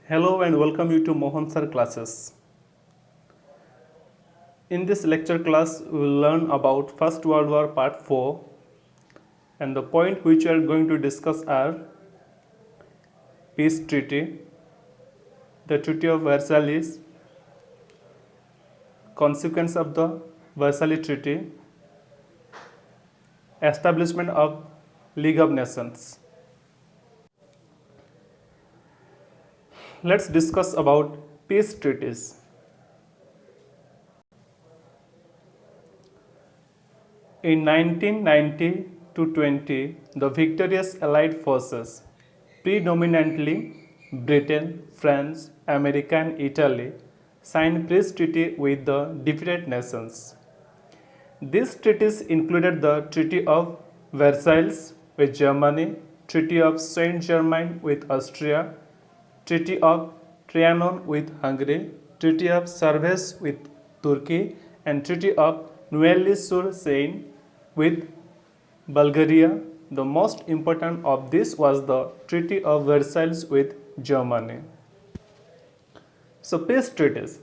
Hello and welcome you to Mohan Sir classes. In this lecture class, we will learn about First World War Part 4, and the point which we are going to discuss are Peace Treaty, the Treaty of Versailles, consequence of the Versailles Treaty, establishment of League of Nations. Let's discuss about peace treaties. In 1990 to 20, the victorious Allied forces, predominantly Britain, France, America, and Italy, signed peace treaty with the defeated nations. These treaties included the Treaty of Versailles with Germany, Treaty of Saint-Germain with Austria, Treaty of Trianon with Hungary, Treaty of Sevres with Turkey, and Treaty of Neuilly-sur-Seine with Bulgaria. The most important of this was the Treaty of Versailles with Germany. So, peace treaties.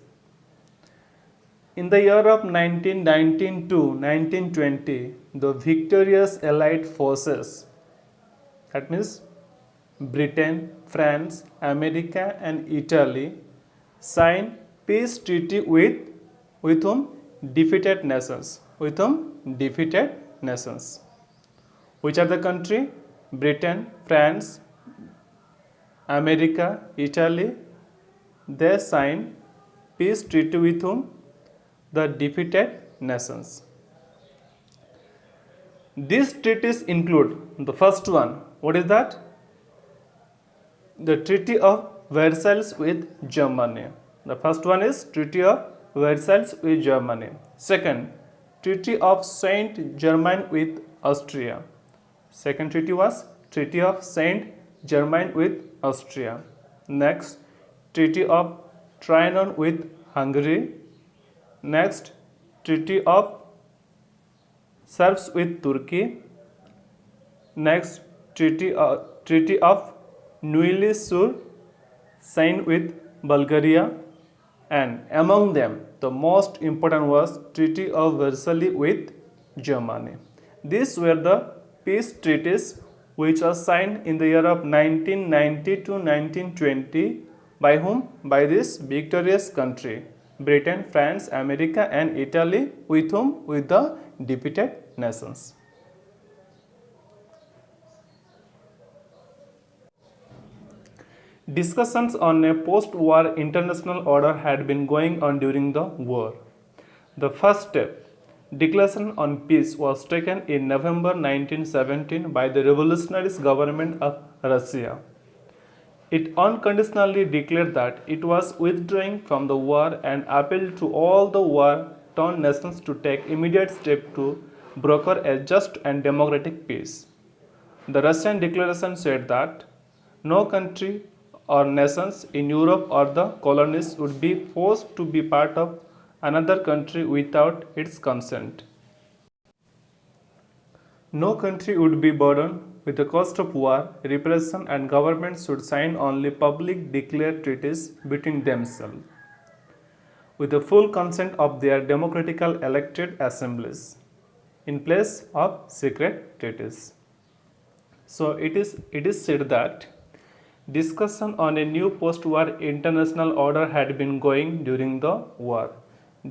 In the year of 1919 to 1920, the victorious Allied forces, that means Britain, France, America, and Italy, signed peace treaty with whom? Defeated nations. With whom? Defeated nations. Which are the country? Britain, France, America, Italy. They signed peace treaty with whom? The defeated nations. These treaties include the first one. What is that? The Treaty of Versailles with Germany. The first one is Treaty of Versailles with Germany. Second, Treaty of Saint-Germain with Austria. Second treaty was Treaty of Saint-Germain with Austria. Next, Treaty of Trianon with Hungary. Next, Treaty of Sevres with Turkey. Next, Treaty of Neuilly-sur-Seine with Bulgaria, and among them the most important was Treaty of Versailles with Germany. These were the peace treaties which were signed in the year of 1990 to 1920 by whom? By this victorious country, Britain, France, America, and Italy, with whom? With the defeated nations. Discussions on a post-war international order had been going on during the war. The first step, declaration on peace, was taken in November 1917 by the revolutionary government of Russia. It unconditionally declared that it was withdrawing from the war and appealed to all the war-torn nations to take immediate steps to broker a just and democratic peace. The Russian declaration said that no country or nations in Europe or the colonies would be forced to be part of another country without its consent. No country would be burdened with the cost of war, repression, and governments should sign only public declared treaties between themselves with the full consent of their democratically elected assemblies in place of secret treaties. So it is said that discussion on a new post-war international order had been going during the war.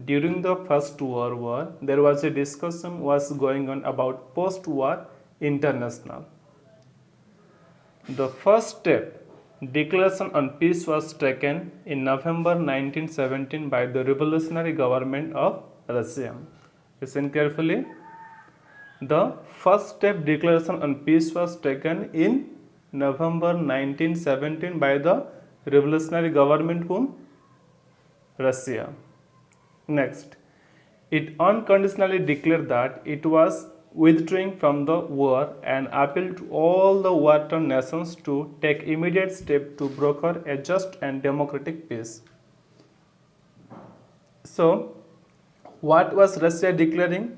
During the First World War, there was a discussion was going on about post-war international. The first step, declaration on peace, was taken in November 1917 by the revolutionary government of Russia. Listen carefully. The first step, declaration on peace, was taken in November 1917 by the revolutionary government whom? Russia. Next, it unconditionally declared that it was withdrawing from the war and appealed to all the war-torn nations to take immediate steps to broker a just and democratic peace. So, what was Russia declaring?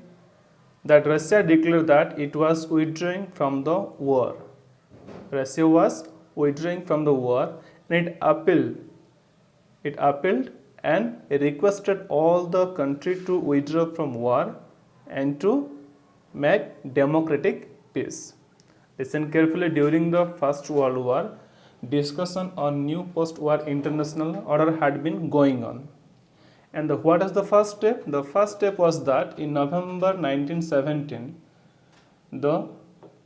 That Russia declared that it was withdrawing from the war. Russia was withdrawing from the war and it appealed and requested all the country to withdraw from war and to make democratic peace. Listen carefully. During the First World War, discussion on new post-war international order had been going on. And what is the first step? The first step was that in November 1917, the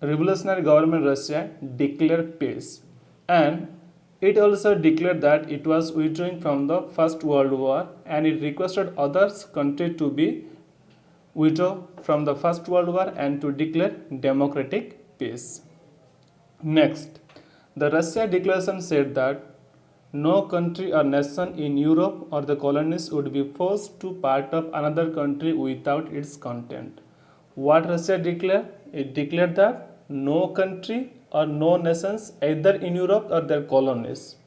revolutionary government Russia declared peace, and it also declared that it was withdrawing from the First World War, and it requested other countries to be withdraw from the First World War and to declare democratic peace. Next, the Russia declaration said that no country or nation in Europe or the colonies would be forced to part of another country without its consent. What Russia declared? It declared that no country or no nations, either in Europe or their colonies,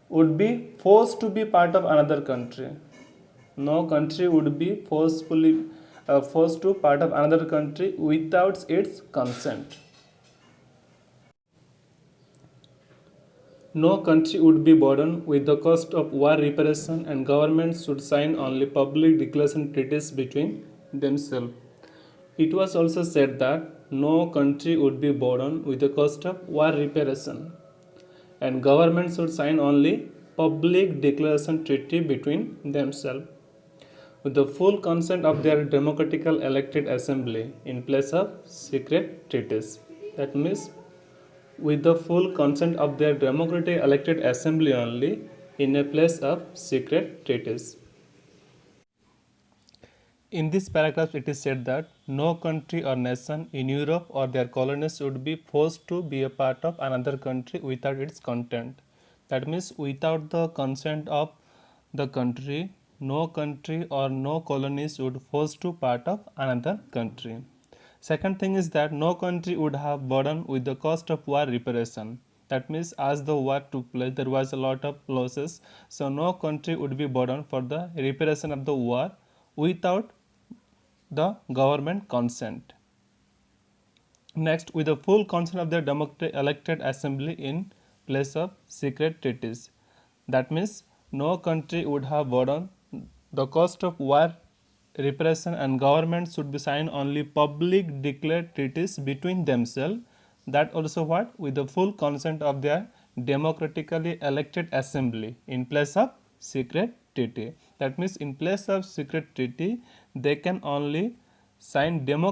would be forced to be part of another country. No country would be forced to part of another country without its consent. No country would be burdened with the cost of war reparation, and governments should sign only public declaration treaties between themselves. It was also said that no country would be burdened with the cost of war reparation, and governments should sign only public declaration treaty between themselves with the full consent of their democratically elected assembly in place of secret treaties. That means with the full consent of their democratically elected assembly only in a place of secret treaties. In this paragraph, it is said that no country or nation in Europe or their colonies would be forced to be a part of another country without its consent. That means, without the consent of the country, no country or no colonies would force to part of another country. Second thing is that no country would have burden with the cost of war reparation. That means, as the war took place, there was a lot of losses. So, no country would be burdened for the reparation of the war without the government consent. Next, with the full consent of the democratically elected assembly in place of secret treaties. That means no country would have burden the cost of war repression, and government should be signed only public declared treaties between themselves. That also what? With the full consent of their democratically elected assembly in place of secret treaty. That means in place of secret treaty, they can only sign with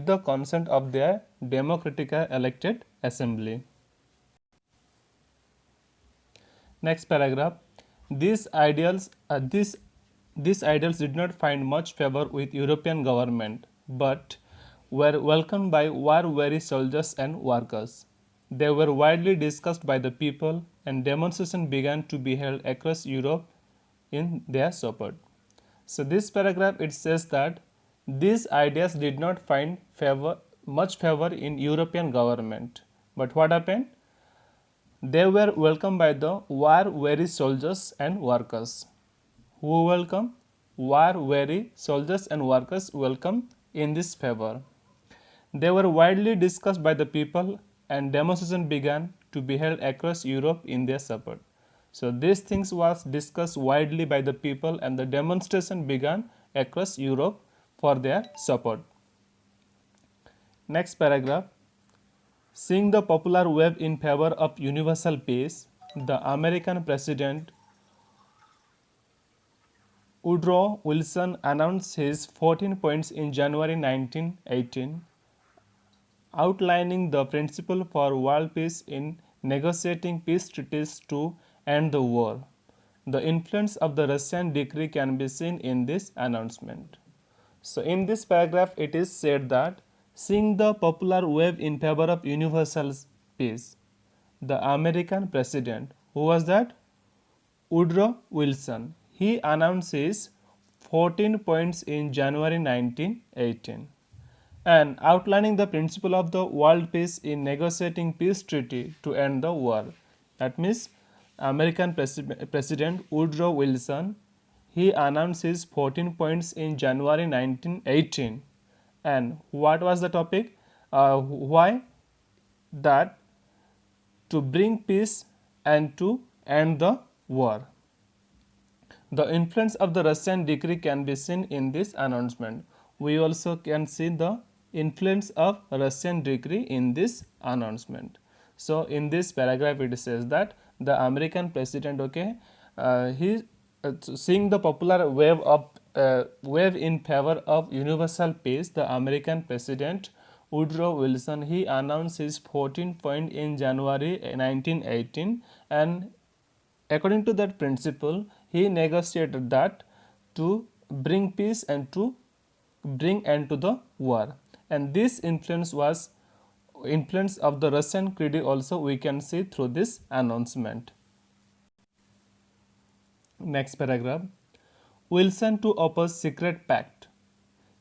the consent of their democratically elected assembly. Next paragraph. These ideals did not find much favor with European government, but were welcomed by war-weary soldiers and workers. They were widely discussed by the people, and demonstrations began to be held across Europe in their support. So this paragraph, it says that these ideas did not find much favor in European government. But what happened? They were welcomed by the war-weary soldiers and workers. Who welcome? War-weary soldiers and workers welcome in this favor. They were widely discussed by the people, and demonstrations began to be held across Europe in their support. So these things was discussed widely by the people, and the demonstration began across Europe for their support. Next paragraph. Seeing the popular wave in favor of universal peace, the American president Woodrow Wilson announced his 14 points in January 1918, outlining the principle for world peace in negotiating peace treaties to end the war. The influence of the Russian decree can be seen in this announcement. So in this paragraph, it is said that seeing the popular wave in favor of universal peace, the American president, who was that? Woodrow Wilson. He announced his 14 points in January 1918 and outlining the principle of the world peace in negotiating peace treaty to end the war. That means American President Woodrow Wilson, he announced his 14 points in January 1918. And what was the topic? Why? That to bring peace and to end the war. The influence of the Russian decree can be seen in this announcement. We also can see the influence of Russian decree in this announcement. So in this paragraph it says that the American president, okay, he seeing the popular wave in favor of universal peace, the American president Woodrow Wilson, he announced his 14 point in January 1918, and according to that principle, he negotiated that to bring peace and to bring end to the war. And this influence of the Russian critic also we can see through this announcement. Next paragraph. Wilson to oppose secret pact.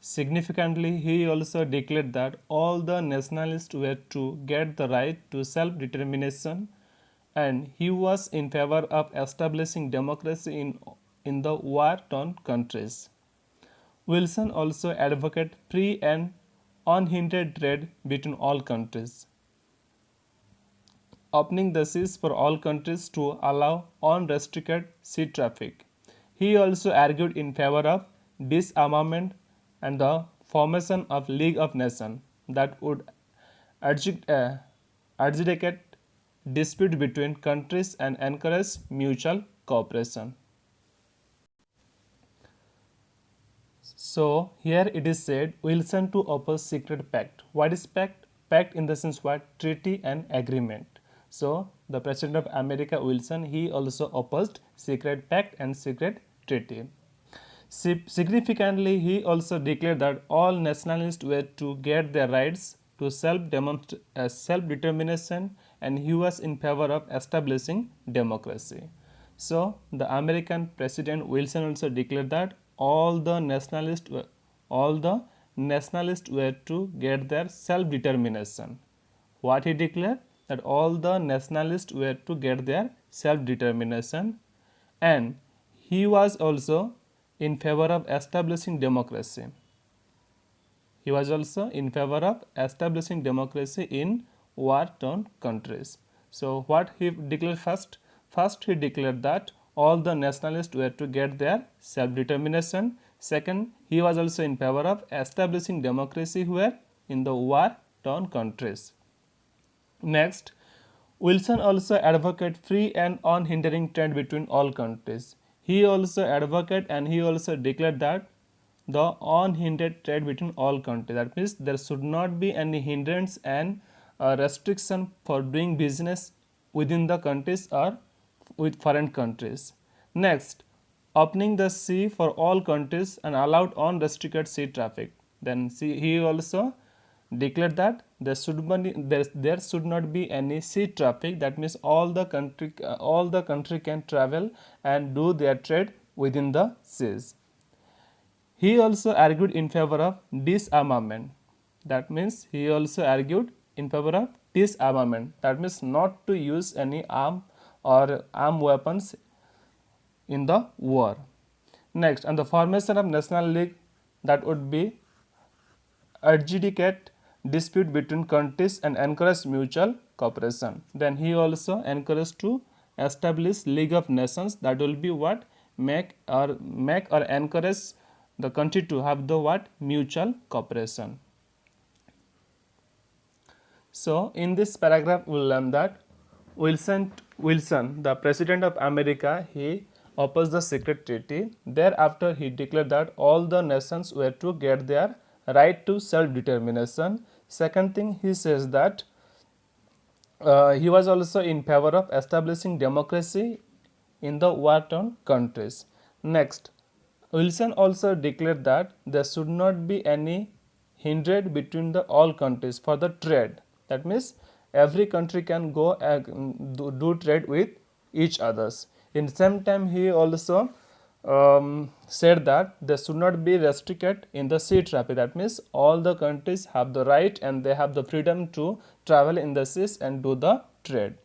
Significantly, he also declared that all the nationalists were to get the right to self-determination, and he was in favor of establishing democracy in the war-torn countries. Wilson also advocated free and unhindered trade between all countries, opening the seas for all countries to allow unrestricted sea traffic. He also argued in favor of disarmament and the formation of League of Nations that would adjudicate dispute between countries and encourage mutual cooperation. So here it is said Wilson to oppose secret pact. What is pact? Pact in the sense what? Treaty and agreement. So the President of America Wilson, he also opposed secret pact and secret treaty. Significantly, he also declared that all nationalists were to get their rights to self-determination, and he was in favor of establishing democracy. So the American President Wilson also declared that all the nationalists were to get their self-determination. What he declared? That all the nationalists were to get their self-determination, and he was also in favor of establishing democracy. He was also in favor of establishing democracy in war-torn countries. So what he declared first? First he declared that all the nationalists were to get their self-determination. Second, he was also in favor of establishing democracy where? In the war-torn countries. Next, Wilson also advocated free and unhindering trade between all countries. He also advocated and he also declared that the unhindered trade between all countries. That means there should not be any hindrance and restriction for doing business within the countries or with foreign countries. Next, opening the sea for all countries and allowed unrestricted sea traffic. Then he also declared that there should not be any sea traffic. That means all the country can travel and do their trade within the seas. He also argued in favor of disarmament. That means he also argued in favor of disarmament. That means not to use any armed weapons in the war. Next, and the formation of National League that would be adjudicate dispute between countries and encourage mutual cooperation. Then he also encouraged to establish League of Nations that will be what? Make or encourage the country to have the what? Mutual cooperation. So in this paragraph we will learn that Wilson, the President of America, he opposed the secret treaty. Thereafter he declared that all the nations were to get their right to self-determination. Second thing, he says that he was also in favor of establishing democracy in the war-torn countries. Next, Wilson also declared that there should not be any hindrance between the all countries for the trade. That means every country can go and do trade with each others. In the same time, he also said that there should not be restricted in the sea traffic. That means all the countries have the right and they have the freedom to travel in the seas and do the trade.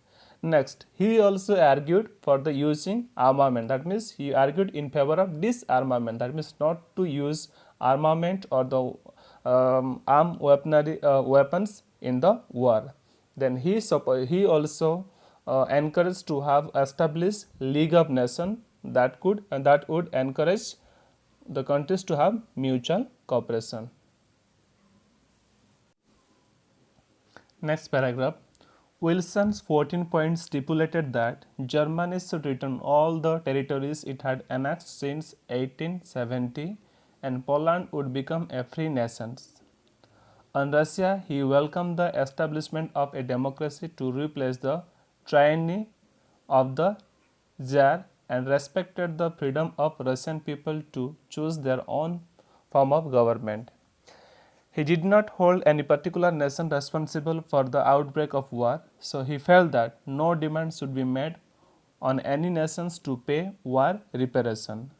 Next, he also argued for the using armament. That means he argued in favor of disarmament. That means not to use armament or the armed weaponry weapons in the war. Then he also encouraged to have established League of Nations that would encourage the countries to have mutual cooperation. Next paragraph. Wilson's 14 points stipulated that Germany should return all the territories it had annexed since 1870 and Poland would become a free nation. On Russia, he welcomed the establishment of a democracy to replace the tyranny of the Tsar and respected the freedom of Russian people to choose their own form of government. He did not hold any particular nation responsible for the outbreak of war, so he felt that no demand should be made on any nations to pay war reparation.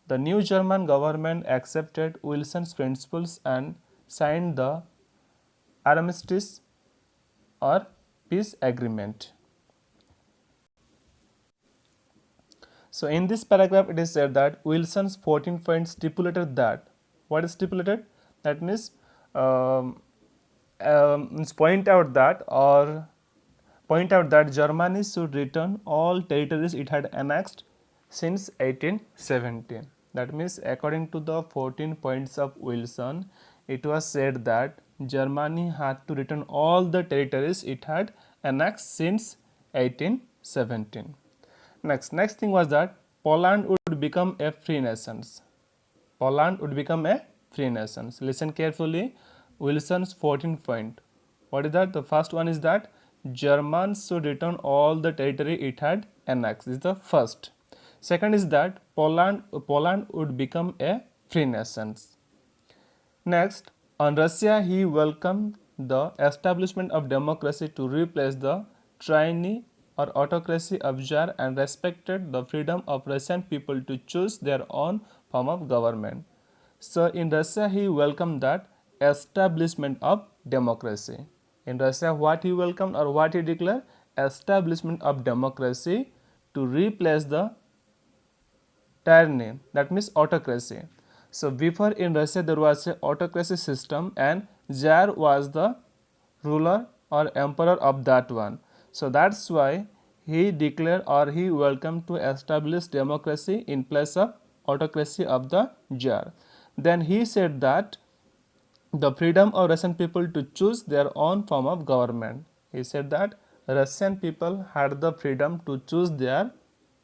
The new German government accepted Wilson's principles and signed the armistice or peace agreement. So in this paragraph it is said that Wilson's 14 points stipulated that, what is stipulated? That means point out that Germany should return all territories it had annexed since 1817. That means according to the 14 points of Wilson, it was said that Germany had to return all the territories it had annexed since 1817. Next thing was that Poland would become a free nation. Poland would become a free nation. Listen carefully. Wilson's 14 point. What is that? The first one is that Germans should return all the territory it had annexed. This is the first. Second is that Poland would become a free nation. Next, on Russia, he welcomed the establishment of democracy to replace the tyranny or autocracy of Tsar and respected the freedom of Russian people to choose their own form of government. So in Russia, he welcomed that establishment of democracy. In Russia, what he welcomed or what he declared? Establishment of democracy to replace the tyranny, that means autocracy. So before in Russia there was a autocracy system and Tsar was the ruler or emperor of that one. So that's why he declared or he welcomed to establish democracy in place of autocracy of the Tsar. Then he said that the freedom of Russian people to choose their own form of government. He said that Russian people had the freedom to choose their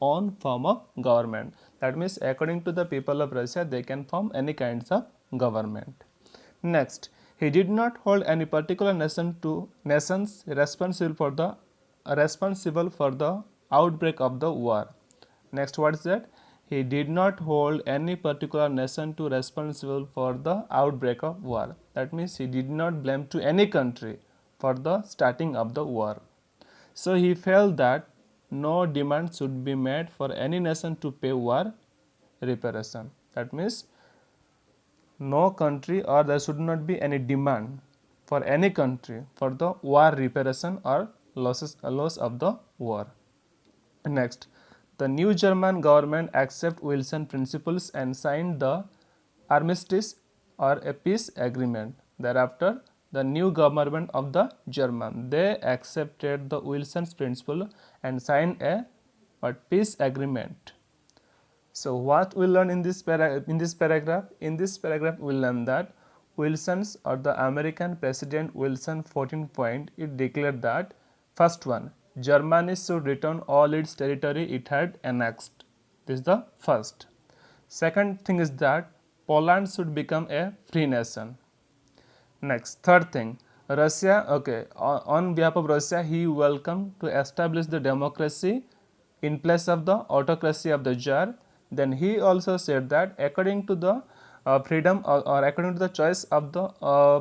own form of government. That means according to the people of Russia, they can form any kinds of government. Next, he did not hold any particular nations responsible for the outbreak of the war. Next, what is that? He did not hold any particular nation to responsible for the outbreak of war. That means he did not blame to any country for the starting of the war. So he felt that no demand should be made for any nation to pay war reparation. That means no country or there should not be any demand for any country for the war reparation or loss of the war. Next, the new German government accepted Wilson principles and signed the armistice or a peace agreement. Thereafter, the new government of the German, they accepted the Wilson's principle and signed a peace agreement. So what we learn in this paragraph? In this paragraph we learn that Wilson's or the American President Wilson 14 point, it declared that first one, Germany should return all its territory it had annexed. This is the first. Second thing is that Poland should become a free nation. Next, third thing, Russia, on behalf of Russia, he welcomed to establish the democracy in place of the autocracy of the Tsar. Then he also said that according to the freedom or according to the choice of the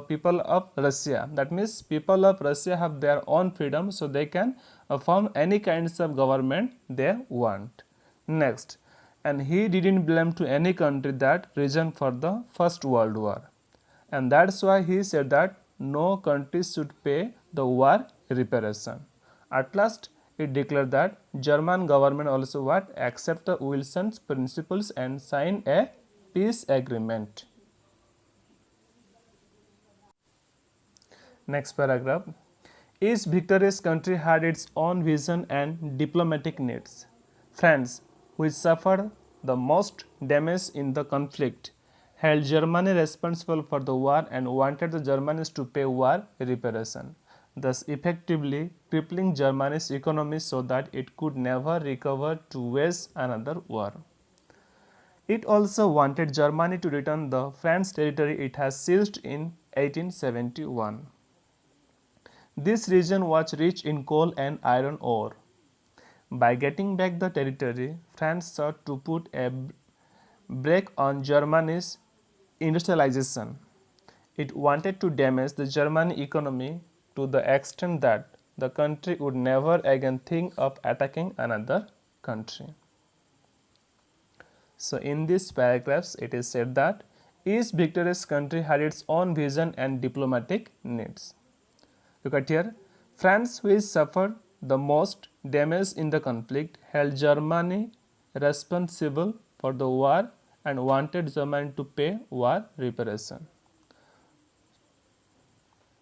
people of Russia, that means people of Russia have their own freedom, so they can form any kinds of government they want. Next, and he didn't blame to any country that reason for the First World War, and that's why he said that no country should pay the war reparation. At last, it declared that German government also accept the Wilson's principles and sign a peace agreement. Next paragraph. Each victorious country had its own vision and diplomatic needs. France, which suffered the most damage in the conflict, held Germany responsible for the war and wanted the Germans to pay war reparation, thus effectively crippling Germany's economy so that it could never recover to wage another war. It also wanted Germany to return the French territory it had seized in 1871. This region was rich in coal and iron ore. By getting back the territory, France sought to put a brake on Germany's industrialization. It wanted to damage the German economy to the extent that the country would never again think of attacking another country. So, in these paragraphs, it is said that each victorious country had its own vision and diplomatic needs. Look at here. France, which suffered the most damage in the conflict, held Germany responsible for the war and wanted Germany to pay war reparation.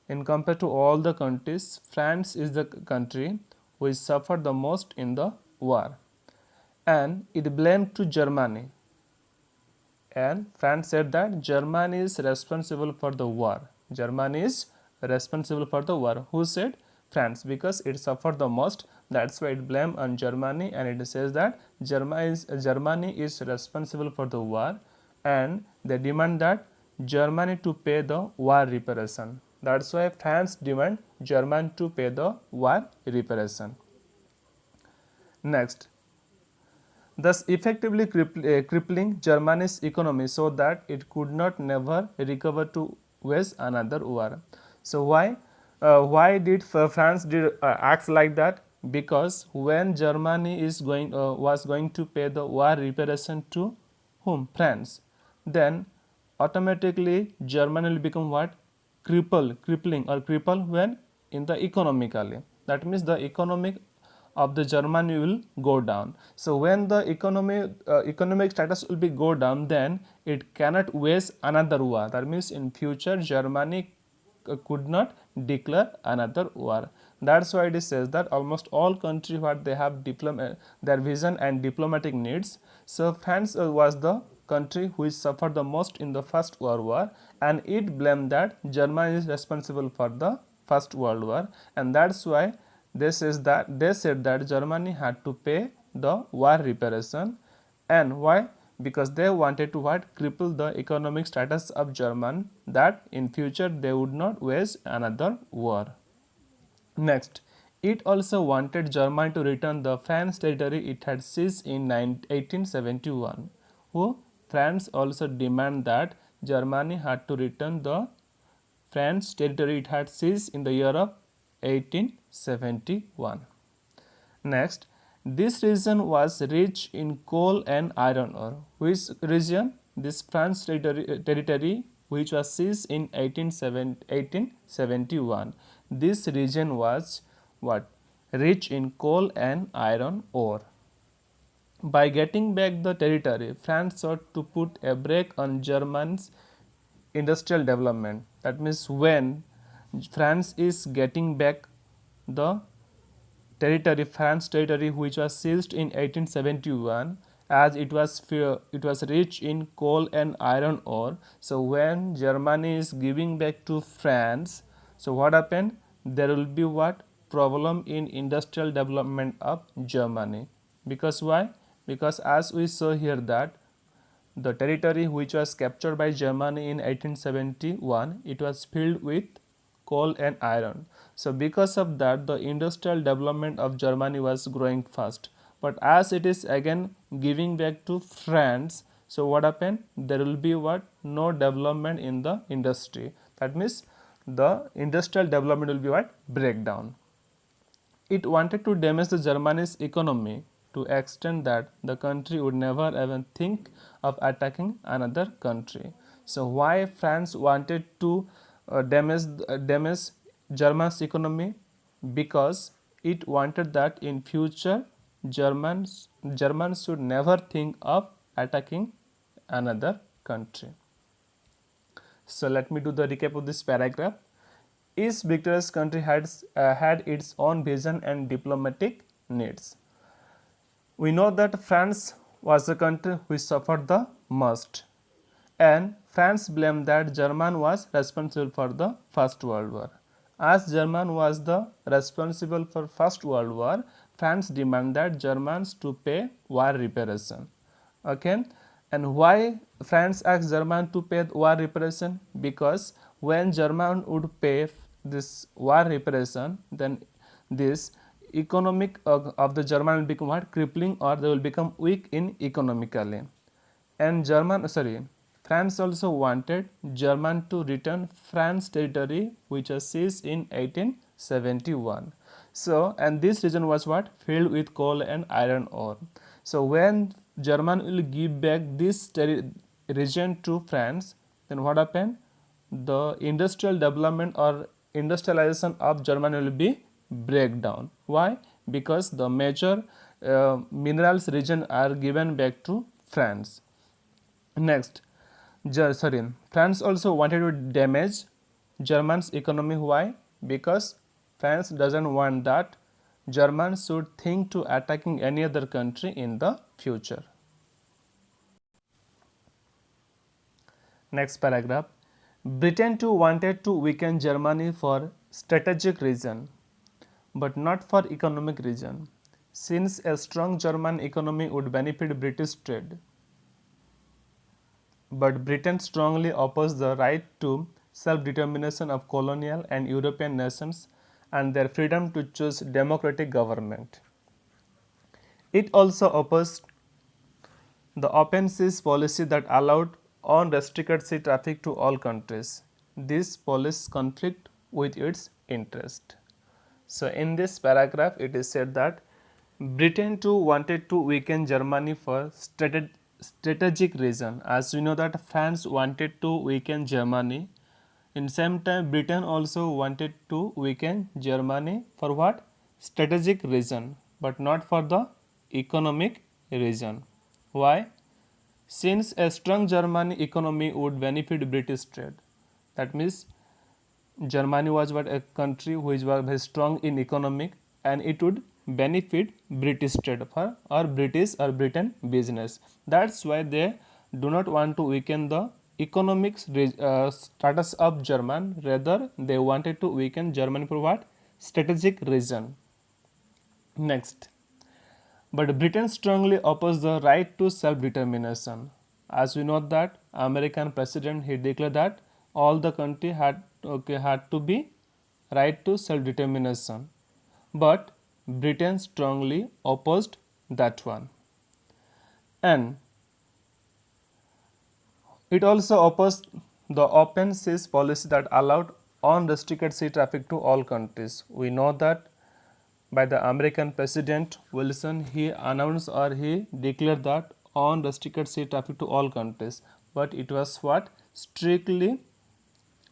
In compared to all the countries, France is the country which suffered the most in the war, and it blamed to Germany. And France said that Germany is responsible for the war. Germany is responsible for the war. Who said? France, because it suffered the most. That's why it blamed on Germany, and it says that Germany is responsible for the war, and they demand that Germany to pay the war reparation. That's why France demand Germany to pay the war reparation. Next, thus effectively crippling Germany's economy so that it could not never recover to wage another war. So why did France act like that? Because when Germany is was going to pay the war reparation to whom? France. Then automatically Germany will become what? Crippling or cripple when in the economically. That means the economic of the Germany will go down. So when the economic status will be go down, then it cannot wage another war. That means in future Germany could not declare another war. That's why it says that almost all countries what they have their vision and diplomatic needs. So France was the country which suffered the most in the First World War, and it blamed that Germany is responsible for the First World War, and that's why they said that Germany had to pay the war reparation. And why? Because they wanted to what? Cripple the economic status of German, that in future they would not wage another war. Next, it also wanted Germany to return the French territory it had seized in 1871. Who? France also demand that Germany had to return the French territory it had seized in the year of 1871. Next, this region was rich in coal and iron ore. Which region? This France territory which was seized in 1871. This region was what? Rich in coal and iron ore. By getting back the territory, France sought to put a brake on Germany's industrial development. That means when France is getting back the territory, France territory which was seized in 1871, as it was rich in coal and iron ore. So when Germany is giving back to France, so what happened? There will be what? Problem in industrial development of Germany. Because why? Because as we saw here that the territory which was captured by Germany in 1871, it was filled with coal and iron. So because of that, the industrial development of Germany was growing fast. But as it is again giving back to France, so what happened? There will be what? No development in the industry. That means the industrial development will be what? Breakdown. It wanted to damage the Germany's economy to extent that the country would never even think of attacking another country. So why France wanted to damage German's economy? Because it wanted that in future Germans should never think of attacking another country. So let me do the recap of this paragraph. Each victorious country had its own vision and diplomatic needs. We know that France was the country which suffered the most, and France blamed that German was responsible for the First World War. As German was the responsible for First World War, France demanded that Germans to pay war reparation. Okay, and why France asked German to pay war reparation? Because when German would pay this war reparation, then this economic of the German will become what, crippling, or they will become weak in economically. And France also wanted German to return France territory which was seized in 1871. So, and this region was what, filled with coal and iron ore. So when German will give back this region to France, then what happened? The industrial development or industrialization of Germany will be breakdown. Why? Because the major minerals region are given back to France. Next, France also wanted to damage German's economy. Why? Because France doesn't want that Germans should think to attacking any other country in the future. Next paragraph. Britain too wanted to weaken Germany for strategic reason, but not for economic reason, since a strong German economy would benefit British trade. But Britain strongly opposed the right to self-determination of colonial and European nations and their freedom to choose democratic government. It also opposed the open seas policy that allowed unrestricted sea traffic to all countries. This policy conflict with its interest. So in this paragraph it is said that Britain too wanted to weaken Germany for strategic reason. As we know that France wanted to weaken Germany. In same time Britain also wanted to weaken Germany for what? Strategic reason, but not for the economic reason. Why? Since a strong German economy would benefit British trade. That means Germany was what, a country which was very strong in economic, and it would benefit British trade for or British or Britain business. That's why they do not want to weaken the economic status of German. Rather, they wanted to weaken Germany for what? Strategic reason. Next. But Britain strongly opposed the right to self-determination. As we know that American president, he declared that all the country had to be right to self-determination. But Britain strongly opposed that one. And it also opposed the open seas policy that allowed unrestricted sea traffic to all countries. We know that by the American President Wilson, he announced or he declared that unrestricted sea traffic to all countries, but it was what, strictly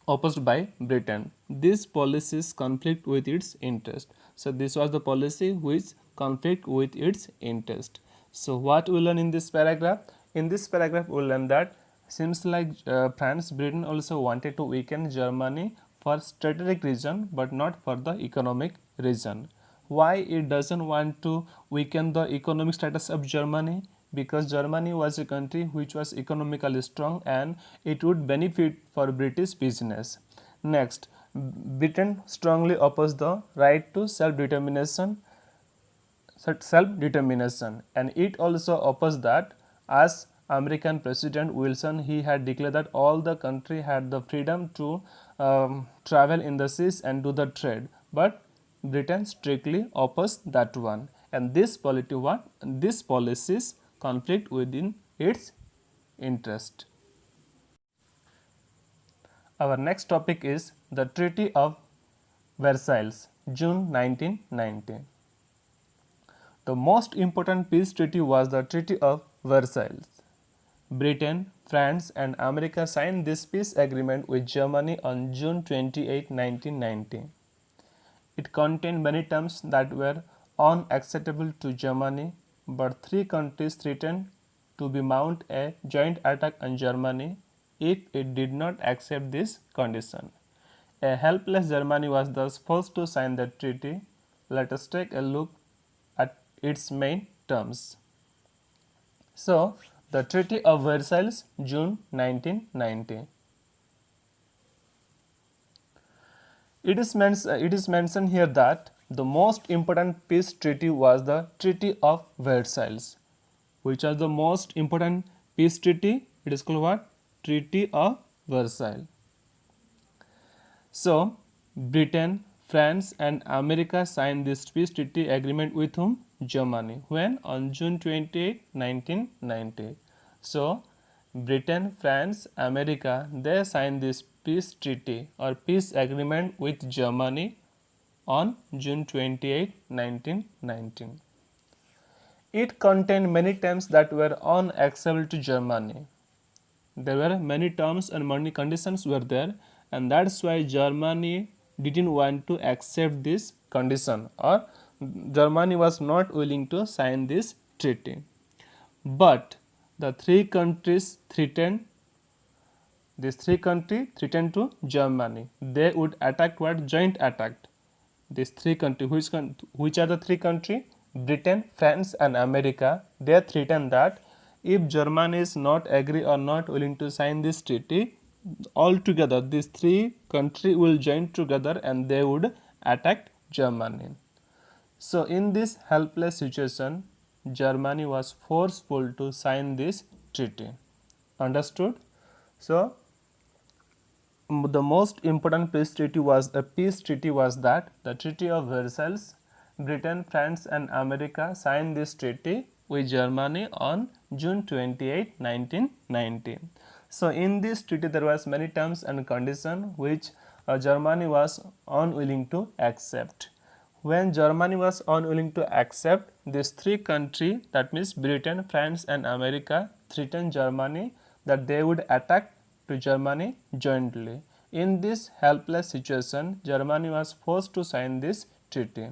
opposed by Britain. This policies conflict with its interest. So this was the policy which conflict with its interest. So what we learn in this paragraph? In this paragraph we learn that seems like France, Britain also wanted to weaken Germany for strategic reason, but not for the economic reason. Why it doesn't want to weaken the economic status of Germany? Because Germany was a country which was economically strong and it would benefit for British business. Next, Britain strongly opposed the right to self-determination, and it also opposed that as American President Wilson, he had declared that all the country had the freedom to travel in the seas and do the trade, but Britain strictly opposed that one, and this policies conflict within its interest. Our next topic is the Treaty of Versailles, June 1919. The most important peace treaty was the Treaty of Versailles. Britain, France and America signed this peace agreement with Germany on June 28, 1919. It contained many terms that were unacceptable to Germany, but three countries threatened to be mount a joint attack on Germany if it did not accept this condition. A helpless Germany was thus forced to sign the treaty. Let us take a look at its main terms. So, the Treaty of Versailles, June 1990. It is mentioned here that the most important peace treaty was the Treaty of Versailles. Which are the most important peace treaty? It is called what? Treaty of Versailles. So, Britain, France and America signed this peace treaty agreement with whom? Germany. When? On June 28, 1990. So, Britain, France, America, they signed this peace treaty or peace agreement with Germany on June 28, 1919. It contained many terms that were unacceptable to Germany. There were many terms and many conditions were there, and that's why Germany didn't want to accept this condition, or Germany was not willing to sign this treaty. But the three countries threatened to Germany. They would attack what? Joint attack. These three countries, which are the three countries? Britain, France and America. They threatened that if Germany is not agree or not willing to sign this treaty, altogether these three countries will join together and they would attack Germany. So in this helpless situation, Germany was forceful to sign this treaty. Understood? So the most important peace treaty was that the Treaty of Versailles. Britain, France and America signed this treaty with Germany on June 28, 1990. So in this treaty there was many terms and conditions which Germany was unwilling to accept. When Germany was unwilling to accept, these three countries, that means Britain, France and America, threatened Germany that they would attack to Germany jointly. In this helpless situation, Germany was forced to sign this treaty.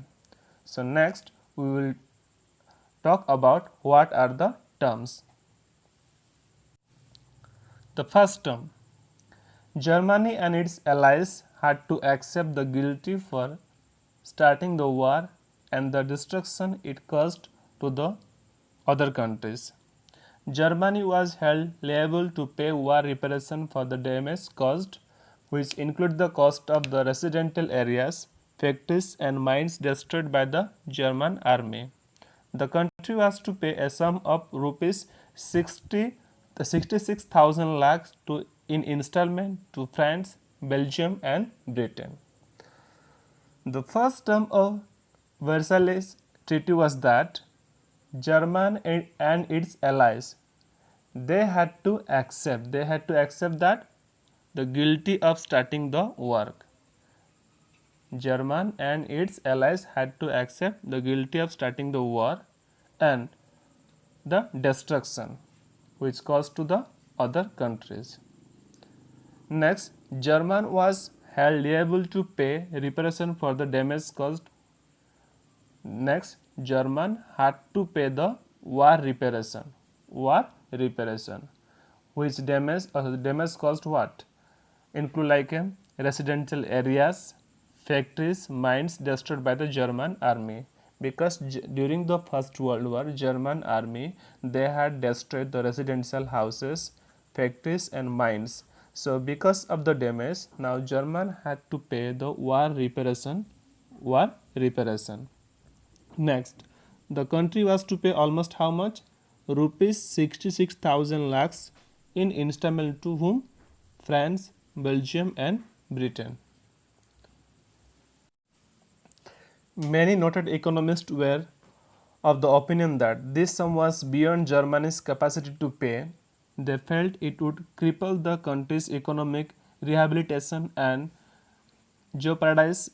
So next we will talk about what are the terms. The first term, Germany and its allies had to accept the guilty for starting the war and the destruction it caused to the other countries. Germany was held liable to pay war reparation for the damage caused, which include the cost of the residential areas, factories and mines destroyed by the German army. The country was to pay a sum of rupees 66,000 lakhs in installment to France, Belgium and Britain. The first term of Versailles Treaty was that Germany and its allies they had to accept that the guilty of starting the war. Germany and its allies had to accept the guilty of starting the war and the destruction which caused to the other countries. Next, Germany was held liable to pay reparation for the damage caused. Next, Germany had to pay the war reparation, which damage caused what? Include like residential areas, factories, mines destroyed by the German army. Because during the First World War, German army they had destroyed the residential houses, factories and mines. So because of the damage, now German had to pay the war reparation. Next, the country was to pay almost how much? Rupees 66,000 lakhs in installment to whom? France, Belgium and Britain. Many noted economists were of the opinion that this sum was beyond Germany's capacity to pay. They felt it would cripple the country's economic rehabilitation and jeopardize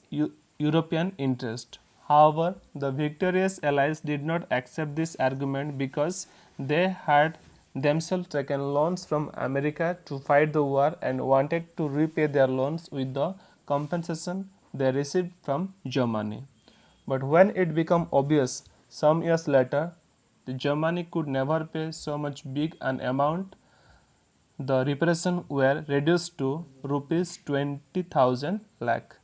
European interest. However, the victorious allies did not accept this argument because they had themselves taken loans from America to fight the war and wanted to repay their loans with the compensation they received from Germany. But when it became obvious some years later, the Germany could never pay so much big an amount, the reparation were reduced to rupees 20,000 lakh.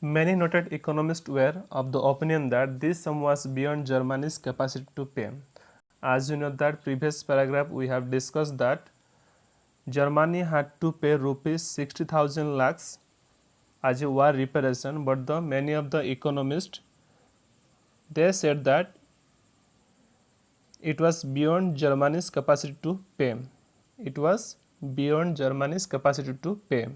Many noted economists were of the opinion that this sum was beyond Germany's capacity to pay. As you know that previous paragraph we have discussed that Germany had to pay rupees 60,000 lakhs as a war reparation, but many of the economists they said that it was beyond Germany's capacity to pay. It was beyond Germany's capacity to pay.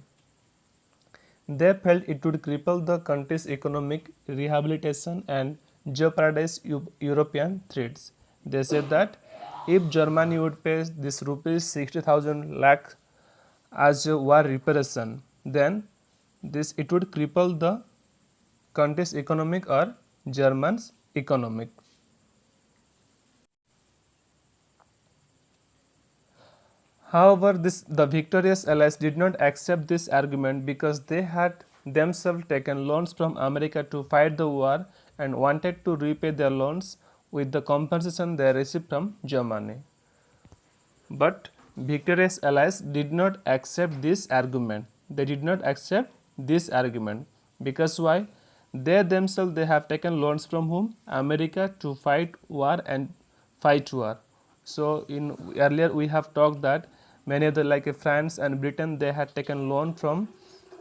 They felt it would cripple the country's economic rehabilitation and jeopardize European threats. They said that if Germany would pay this rupees 60,000 lakh as a war reparation, then this it would cripple the country's economic or German's economic. However, the victorious allies did not accept this argument because they had themselves taken loans from America to fight the war and wanted to repay their loans with the compensation they received from Germany. But victorious allies did not accept this argument. They did not accept this argument because why? They themselves they have taken loans from whom? America to fight war and fight war. So in earlier we have talked that many of the like France and Britain they had taken loan from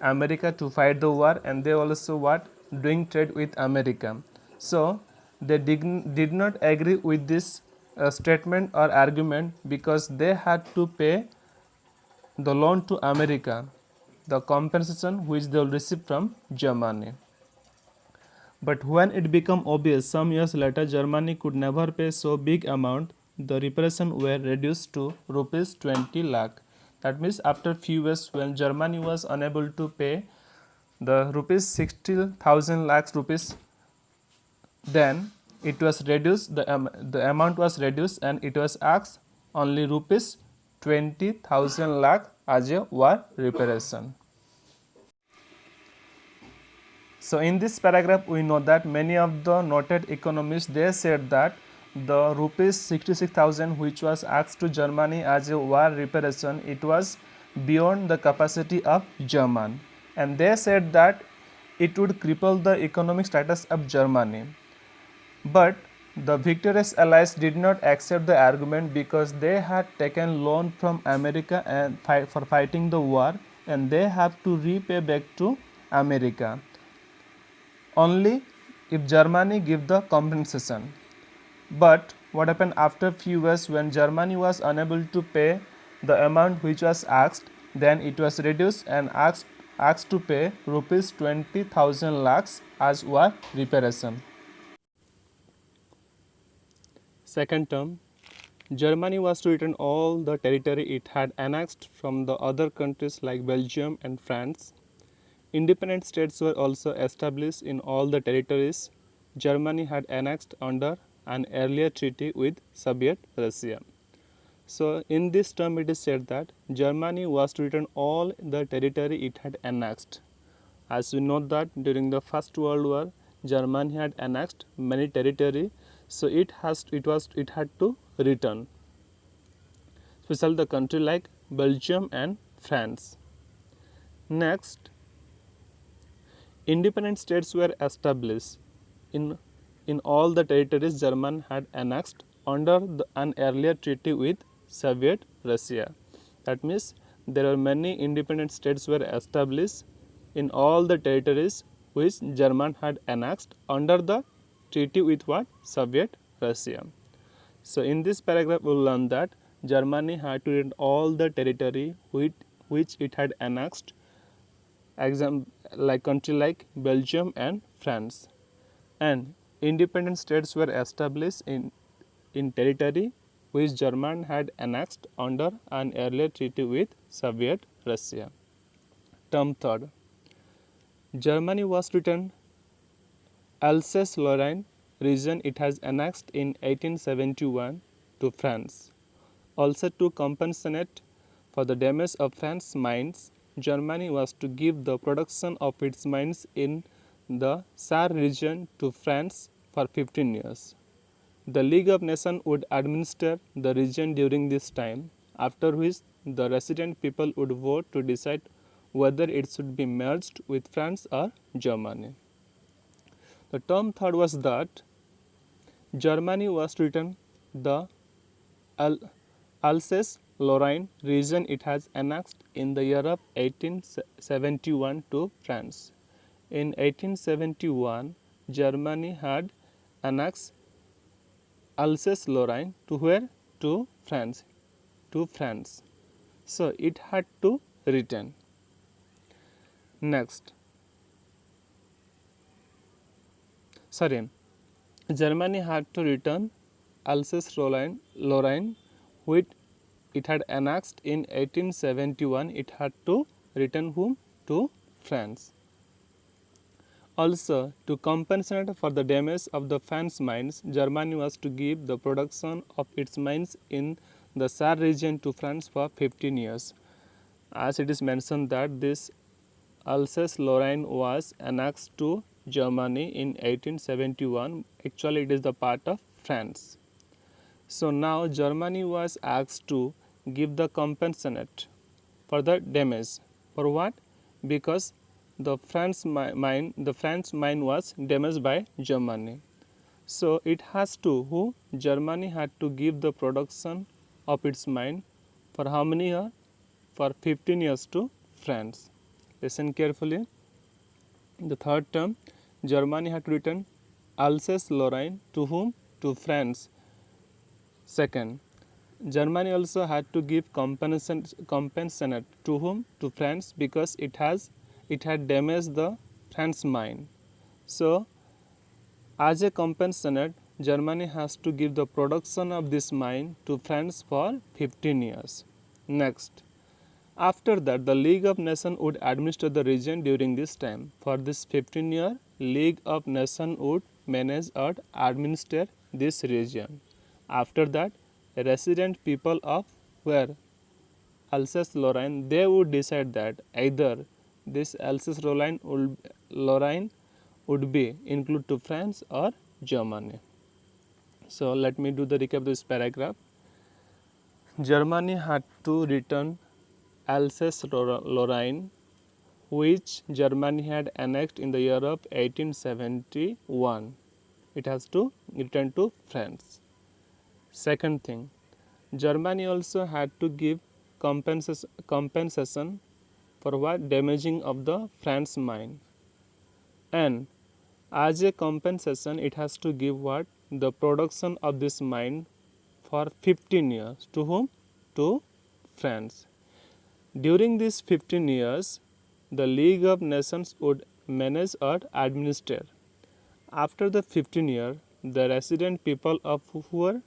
America to fight the war and they also what doing trade with America. So they did not agree with this statement or argument because they had to pay the loan to America, the compensation which they will receive from Germany. But when it became obvious some years later Germany could never pay so big amount, the reparation were reduced to rupees 20 lakh. That means after few years when Germany was unable to pay the rupees 60,000 lakhs rupees, then it was reduced, the amount was reduced and it was asked only rupees 20,000 lakh as a war reparation. So in this paragraph we know that many of the noted economists they said that the rupees 66,000 which was asked to Germany as a war reparation, it was beyond the capacity of German, and they said that it would cripple the economic status of Germany. But the victorious allies did not accept the argument because they had taken loan from America and for fighting the war and they have to repay back to America only if Germany give the compensation. But what happened after few years when Germany was unable to pay the amount which was asked, then it was reduced and asked to pay rupees 20,000 lakhs as war reparation. Second term, Germany was to return all the territory it had annexed from the other countries like Belgium and France. Independent states were also established in all the territories Germany had annexed under an earlier treaty with Soviet Russia. So in this term it is said that Germany was to return all the territory it had annexed. As we know that during the First World War Germany had annexed many territory, so it had to return, especially the country like Belgium and France. Next, independent states were established in all the territories Germany had annexed under an earlier treaty with Soviet Russia. That means there are many independent states were established in all the territories which Germany had annexed under the treaty with what? Soviet Russia. So in this paragraph we will learn that Germany had to return all the territory which it had annexed, like country like Belgium and France, and independent states were established in territory which Germany had annexed under an earlier treaty with Soviet Russia. Term third, Germany was returned Alsace-Lorraine region it has annexed in 1871 to France. Also to compensate for the damage of France's mines, Germany was to give the production of its mines in the Saar region to France for 15 years. The League of Nations would administer the region during this time, after which the resident people would vote to decide whether it should be merged with France or Germany. The term third was that Germany was returned the Alsace-Lorraine region it has annexed in the year of 1871 to France. In 1871, Germany had annexed Alsace-Lorraine to where? To France. To France. So it had to return. Next, Germany had to return Alsace-Lorraine, which it had annexed in 1871. It had to return whom? To France. Also, to compensate for the damage of the France mines, Germany was to give the production of its mines in the Saar region to France for 15 years. As it is mentioned that this Alsace-Lorraine was annexed to Germany in 1871. Actually, it is the part of France. So now Germany was asked to give the compensate for the damage. For what? Because the French mine was damaged by Germany. So it has to Germany had to give the production of its mine for how many years? For 15 years to France. Listen carefully. The third term, Germany had to return Alsace-Lorraine to whom? To France. Second, Germany also had to give compensation to whom? To France, because it had damaged the France mine. So, as a compensation, Germany has to give the production of this mine to France for 15 years. Next, after that, the League of Nations would administer the region during this time. For this 15-year, League of Nations would manage or administer this region. After that, resident people of where? Alsace-Lorraine, they would decide that either this Alsace-Lorraine would be included to France or Germany. So let me do the recap of this paragraph. Germany had to return Alsace-Lorraine, which Germany had annexed in the year of 1871. It has to return to France. Second thing, Germany also had to give compensation for what? Damaging of the France mine. And as a compensation, it has to give what? The production of this mine for 15 years. To whom? To France. During these 15 years, the League of Nations would manage or administer. After the 15 years, the resident people of who were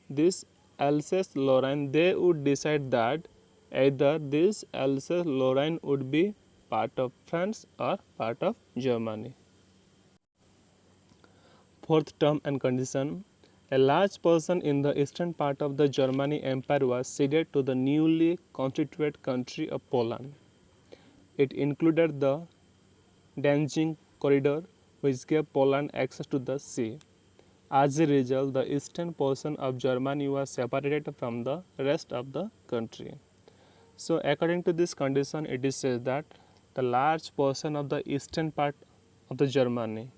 this Alsace-Lorraine, they would decide that either this Alsace-Lorraine would be part of France or part of Germany. Fourth term and condition, a large portion in the eastern part of the Germany Empire was ceded to the newly constituted country of Poland. It included the Danzig corridor, which gave Poland access to the sea. As a result, the eastern portion of Germany was separated from the rest of the country. So, according to this condition, it is said that the large portion of the eastern part of the Germany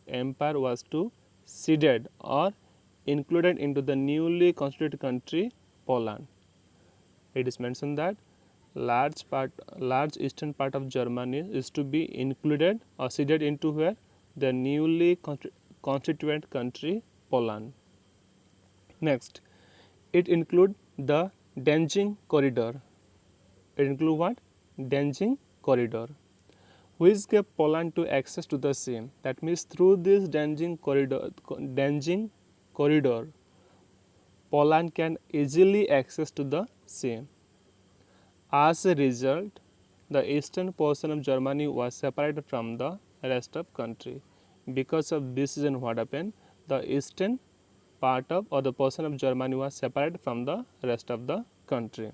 empire was to ceded or included into the newly constituted country Poland. It is mentioned that large eastern part of Germany is to be included or ceded into where? The newly constituent country Poland. Next, it include the Danzig corridor. It include what? Danzig corridor, which gave Poland to access to the sea. That means through this Danzig corridor, Poland can easily access to the sea. As a result, the eastern portion of Germany was separated from the rest of country. Because of this reason, what happened? The eastern part of or the portion of Germany was separated from the rest of the country.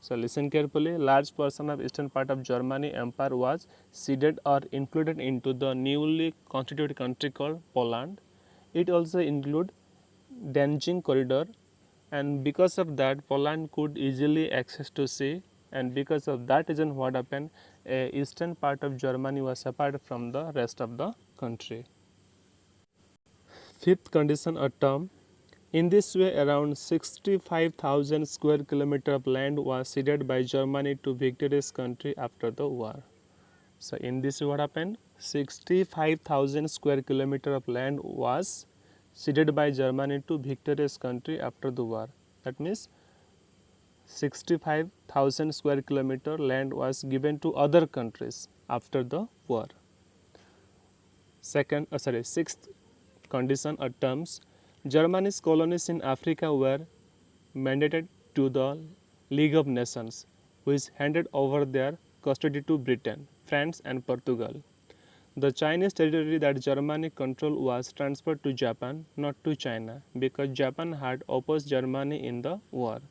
So listen carefully. Large portion of eastern part of Germany Empire was ceded or included into the newly constituted country called Poland. it also include Danzig corridor, and because of that Poland could easily access to sea, and because of that reason what happened, eastern part of Germany was separated from the rest of the country. Fifth condition or term, in this way around 65,000 square kilometer of land was ceded by Germany to victorious country after the war. So in this what happened, 65,000 square kilometer of land was ceded by Germany to victorious country after the war. That means 65,000 square kilometer land was given to other countries after the war. Sixth condition or terms, Germany's colonies in Africa were mandated to the League of Nations, which handed over their custody to Britain, France, and Portugal. The Chinese territory that Germany controlled was transferred to Japan, not to China, because Japan had opposed Germany in the war.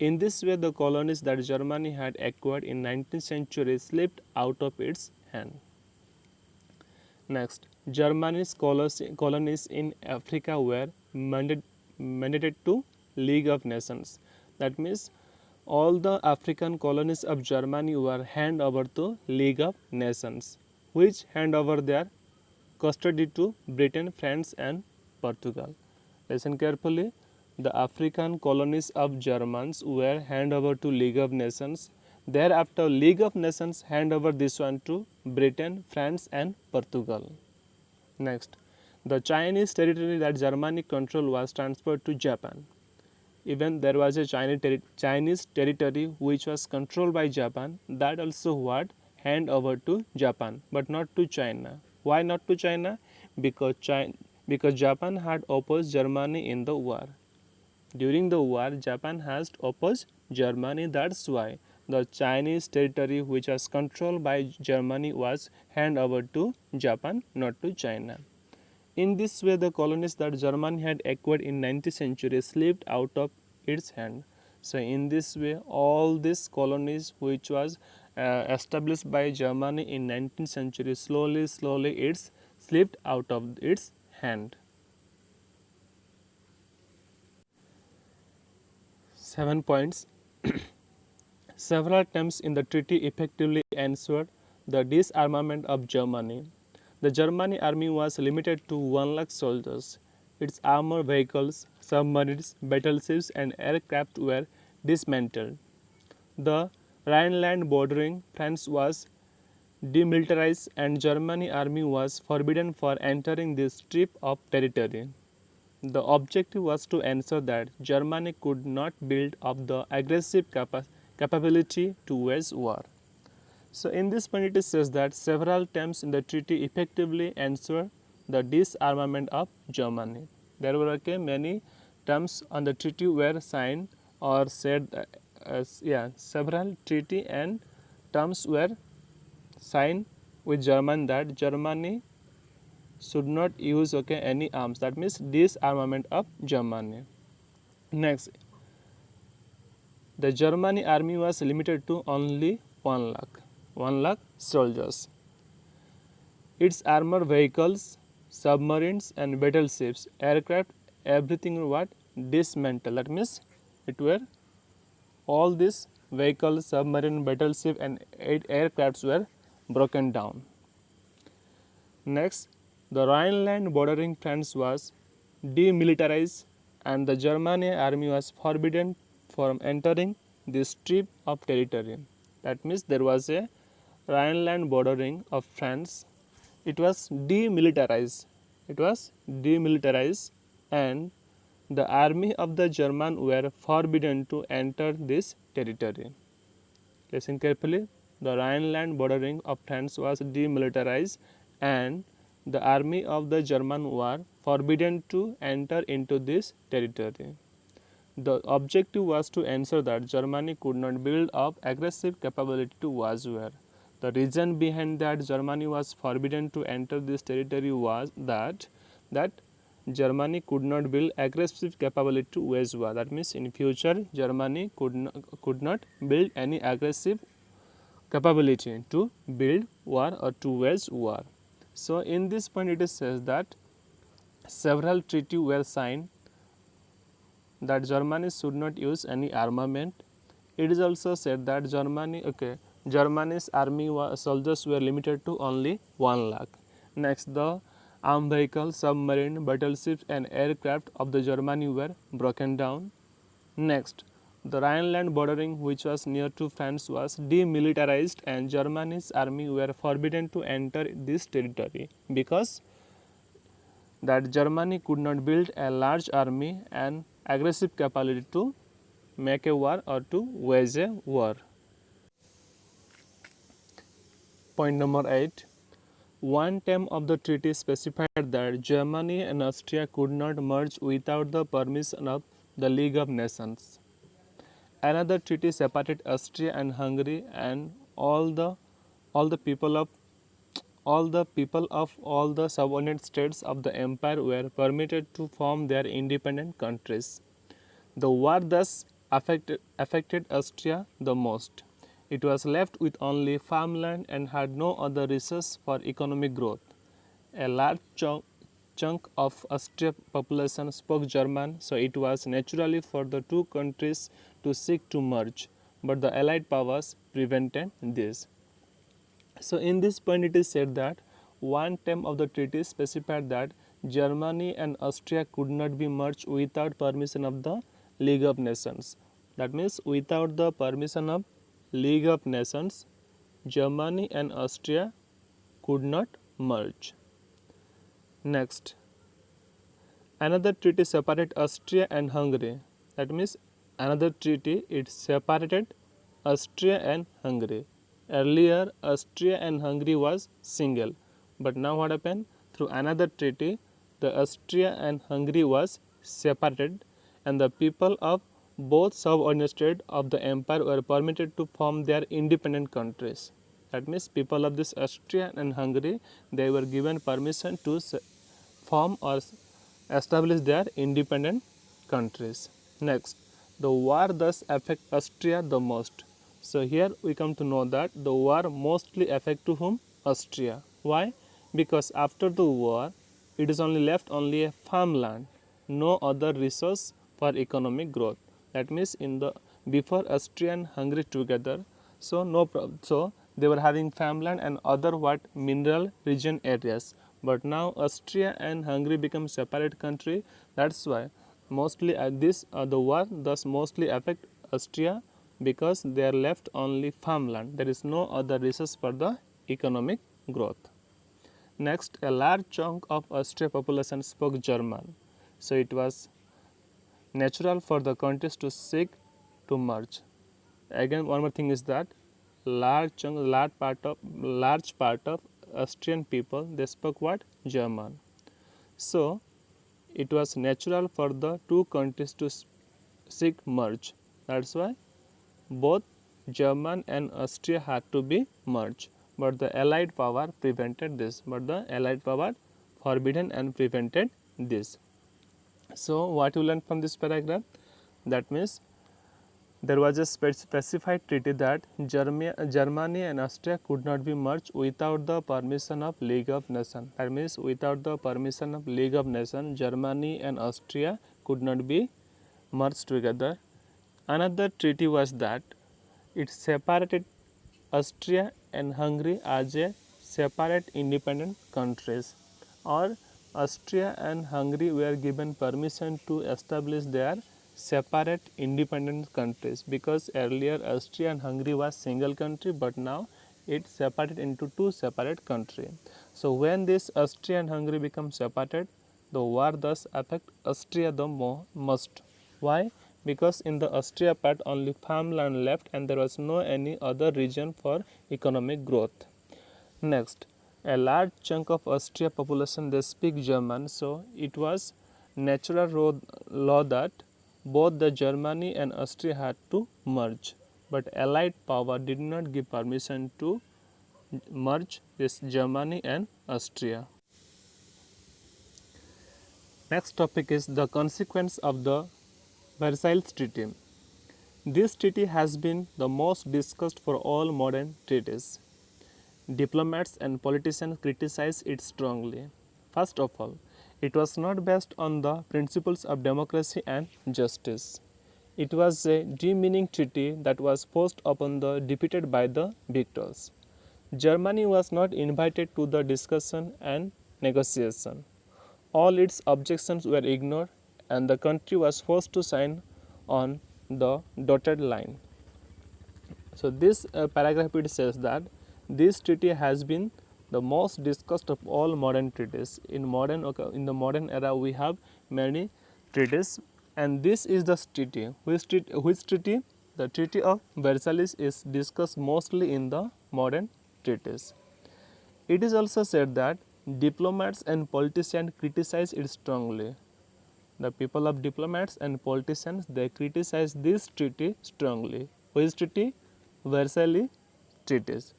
In this way, the colonies that Germany had acquired in 19th century slipped out of its hand. Next, Germany's colonies in Africa were mandated to League of Nations. That means all the African colonies of Germany were handed over to League of Nations, which hand over their custody to Britain, France, and Portugal. Listen carefully. The African colonies of Germans were handed over to League of Nations. Thereafter, League of Nations hand over this one to Britain, France, and Portugal. Next, the Chinese territory that Germany controlled was transferred to Japan. Even there was a Chinese territory which was controlled by Japan, that also what hand over to Japan, but not to China. Why not to China? Because Japan had opposed Germany in the war. During the war, Japan has opposed Germany. That's why the Chinese territory which was controlled by Germany was handed over to Japan, not to China. In this way, the colonies that Germany had acquired in 19th century slipped out of its hand. So, in this way, all these colonies which was established by Germany in 19th century slowly it's slipped out of its hand. 7 points. Several terms in the treaty effectively ensured the disarmament of Germany. The German army was limited to 1 lakh soldiers. Its armored vehicles, submarines, battleships, and aircraft were dismantled. The Rhineland bordering France was demilitarized, and German army was forbidden for entering this strip of territory. The objective was to ensure that Germany could not build up the aggressive capability to wage war. So, in this point it says that several terms in the treaty effectively ensure the disarmament of Germany. There were many terms on the treaty were signed or said, several treaty and terms were signed with Germany that Germany should not use any arms. That means disarmament of Germany. Next, the German army was limited to only 1 lakh soldiers. Its armored vehicles, submarines, and battleships, aircraft, everything what dismantled. That means it were all these vehicles, submarine, battleship, and aircrafts were broken down. Next, the Rhineland bordering France was demilitarized, and the German army was forbidden from entering this strip of territory. That means there was a Rhineland bordering of France. It was demilitarized. And the army of the German were forbidden to enter this territory. Listen carefully. The Rhineland bordering of France was demilitarized, and the army of the German were forbidden to enter into this territory. The objective was to ensure that Germany could not build up aggressive capability to wage war. The reason behind that Germany was forbidden to enter this territory was that Germany could not build aggressive capability to wage war. That means in future Germany could not build any aggressive capability to build war or to wage war. So in this point it says that Several treaties were signed that Germany should not use any armament. It is also said that Germany's army soldiers were limited to only 1 lakh. Next, the armed vehicles, submarine, battleships, and aircraft of the Germany were broken down. Next, the Rhineland bordering, which was near to France, was demilitarized, and Germany's army were forbidden to enter this territory because that Germany could not build a large army and aggressive capability to make a war or to wage a war. Point number 8. One term of the treaty specified that Germany and Austria could not merge without the permission of the League of Nations. Another treaty separated Austria and Hungary, and all the people of all the subordinate states of the empire were permitted to form their independent countries. The war thus affected Austria the most. It was left with only farmland and had no other resource for economic growth. A large chunk of Austrian population spoke German, so it was naturally for the two countries to seek to merge, but the Allied powers prevented this. So, in this point, it is said that one term of the treaty specified that Germany and Austria could not be merged without permission of the League of Nations. That means, without the permission of League of Nations, Germany and Austria could not merge. Next, another treaty separated Austria and Hungary. That means another treaty it separated Austria and Hungary. Earlier, Austria and Hungary was single, but now what happened? Through another treaty, the Austria and Hungary was separated, and the people of both subordinate states of the empire were permitted to form their independent countries. That means people of this Austria and Hungary they were given permission to form or establish their independent countries. Next, the war thus affect Austria the most. So here we come to know that the war mostly affect to whom? Austria. Why? Because after the war, it is only left only a farmland, no other resource for economic growth. That means in the before Austria and Hungary together, so no problem. So they were having farmland and other what mineral region areas, but now Austria and Hungary become separate country. That's why mostly this the war thus mostly affect Austria because they are left only farmland. There is no other resource for the economic growth. Next, a large chunk of Austria population spoke German, so it was natural for the countries to seek to merge. Again, one more thing is that large part of Austrian people they spoke what? German. So it was natural for the two countries to seek merge. That's why both German and Austria had to be merged. But the Allied power prevented this. But the Allied power forbidden and prevented this. So what you learn from this paragraph? That means there was a specified treaty that Germany and Austria could not be merged without the permission of League of Nations. That means without the permission of League of Nations, Germany and Austria could not be merged together. Another treaty was that it separated Austria and Hungary as a separate independent countries, or Austria and Hungary were given permission to establish their separate independent countries because earlier Austria and Hungary was single country, but now it separated into two separate countries. So when this Austria and Hungary become separated, the war thus affect Austria the most. Why? Because in the Austria part only farmland left and there was no any other region for economic growth. Next, a large chunk of Austria population they speak German, so it was natural law that both the Germany and Austria had to merge, but Allied power did not give permission to merge this Germany and Austria. Next topic is the consequence of the Versailles Treaty. This treaty has been the most discussed for all modern treaties. Diplomats and politicians criticize it strongly. First of all, It was not based on the principles of democracy and justice. It was a demeaning treaty that was forced upon the defeated by the victors. Germany was not invited to the discussion and negotiation. All its objections were ignored and the country was forced to sign on the dotted line. So this paragraph it says that this treaty has been the most discussed of all modern treaties. In the modern era, we have many treaties, and this is the treaty. Which treaty? The Treaty of Versailles is discussed mostly in the modern treaties. It is also said that diplomats and politicians criticize it strongly. The people of diplomats and politicians they criticize this treaty strongly. Which treaty? Versailles Treaties.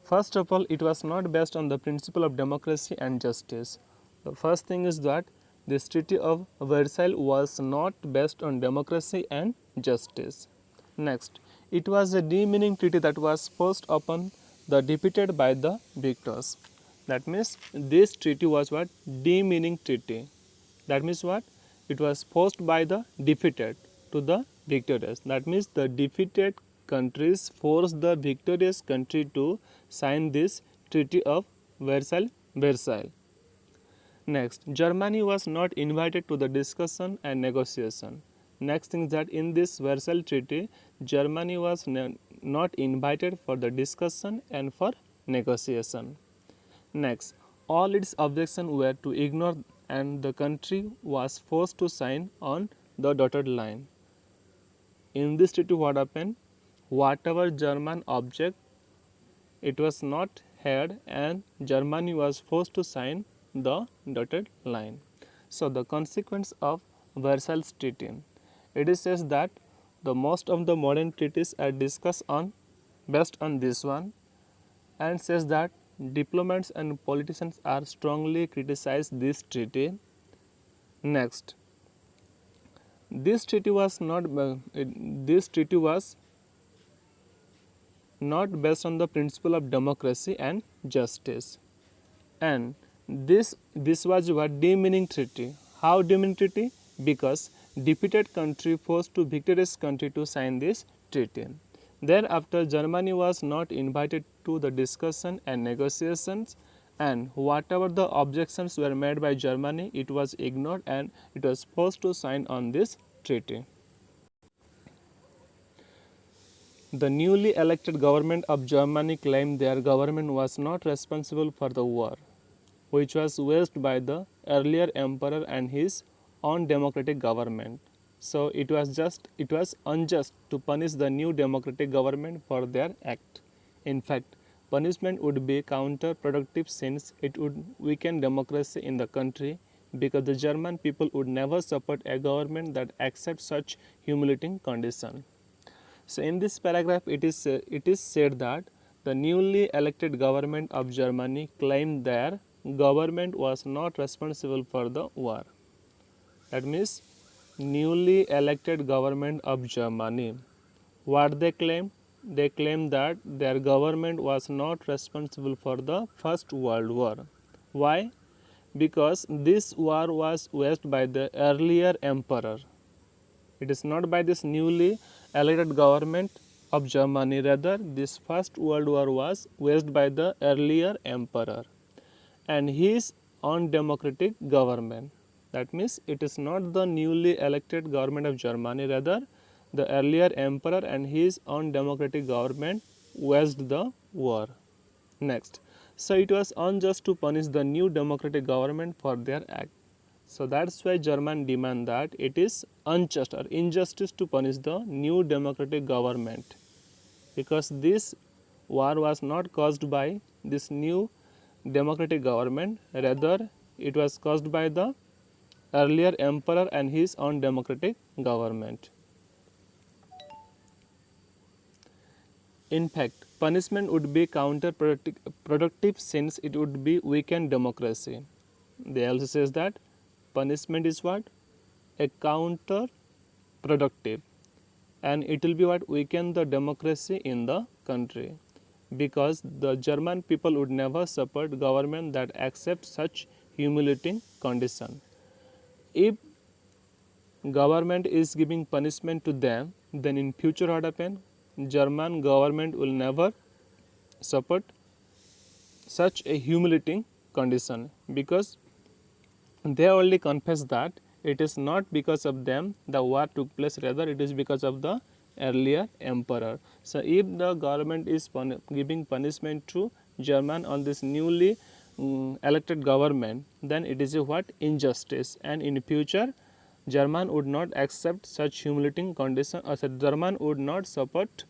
First of all, it was not based on the principle of democracy and justice. The first thing is that this Treaty of Versailles was not based on democracy and justice. Next, it was a demeaning treaty that was forced upon the defeated by the victors. That means this treaty was what? Demeaning treaty. That means what? It was forced by the defeated to the victorious. That means the defeated countries forced the victorious country to sign this Treaty of Versailles. Next, Germany was not invited to the discussion and negotiation. Next thing is that in this Versailles Treaty, Germany was not invited for the discussion and for negotiation. Next, all its objections were to ignore and the country was forced to sign on the dotted line. In this treaty what happened? Whatever German object, it was not heard and Germany was forced to sign the dotted line. So the consequence of Versailles Treaty, it says that the most of the modern treaties are discussed on based on this one and says that diplomats and politicians are strongly criticize this treaty. Next, this treaty was not based on the principle of democracy and justice, and this was a demeaning treaty. How demeaning treaty? Because defeated country forced to victorious country to sign this treaty. Thereafter, Germany was not invited to the discussion and negotiations, and whatever the objections were made by Germany, it was ignored and it was forced to sign on this treaty. The newly elected government of Germany claimed their government was not responsible for the war, which was waged by the earlier emperor and his undemocratic government. So it was unjust to punish the new democratic government for their act. In fact, punishment would be counterproductive since it would weaken democracy in the country, because the German people would never support a government that accepts such humiliating condition. So in this paragraph it is said that the newly elected government of Germany claimed their government was not responsible for the war. That means newly elected government of Germany, what they claimed? They claimed that their government was not responsible for the First World War. Why? Because this war was waged by the earlier emperor. It is not by this newly elected government of Germany, rather this First World War was waged by the earlier emperor and his undemocratic government. That means it is not the newly elected government of Germany, rather the earlier emperor and his undemocratic government waged the war. Next, so it was unjust to punish the new democratic government for their act. So that's why German demand that it is unjust or injustice to punish the new democratic government, because this war was not caused by this new democratic government, rather it was caused by the earlier emperor and his undemocratic government. In fact, punishment would be counterproductive since it would be weaken democracy. They also says that punishment is what? A counterproductive, and it will be what? Weaken the democracy in the country. because the German people would never support government that accept such humiliating condition. If government is giving punishment to them, then in future what happen? German government will never support such a humiliating condition, because they only confess that it is not because of them the war took place, rather it is because of the earlier emperor. So if the government is giving punishment to German on this newly elected government, then it is a what? Injustice, and in future German would not accept such humiliating condition, or German would not support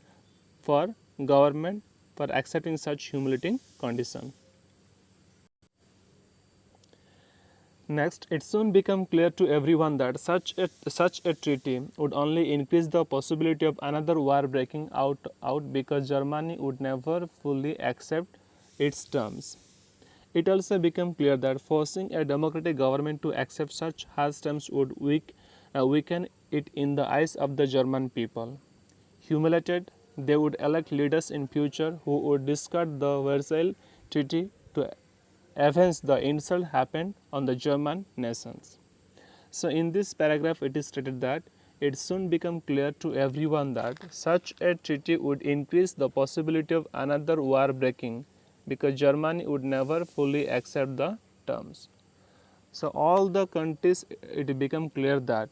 for government for accepting such humiliating condition. Next, it soon became clear to everyone that such a treaty would only increase the possibility of another war breaking out because Germany would never fully accept its terms. It also became clear that forcing a democratic government to accept such harsh terms would weaken it in the eyes of the German people. Humiliated, they would elect leaders in future who would discard the Versailles Treaty to avenge the insult happened on the German nations. So in this paragraph it is stated that it soon became clear to everyone that such a treaty would increase the possibility of another war breaking because Germany would never fully accept the terms. So all the countries, it became clear that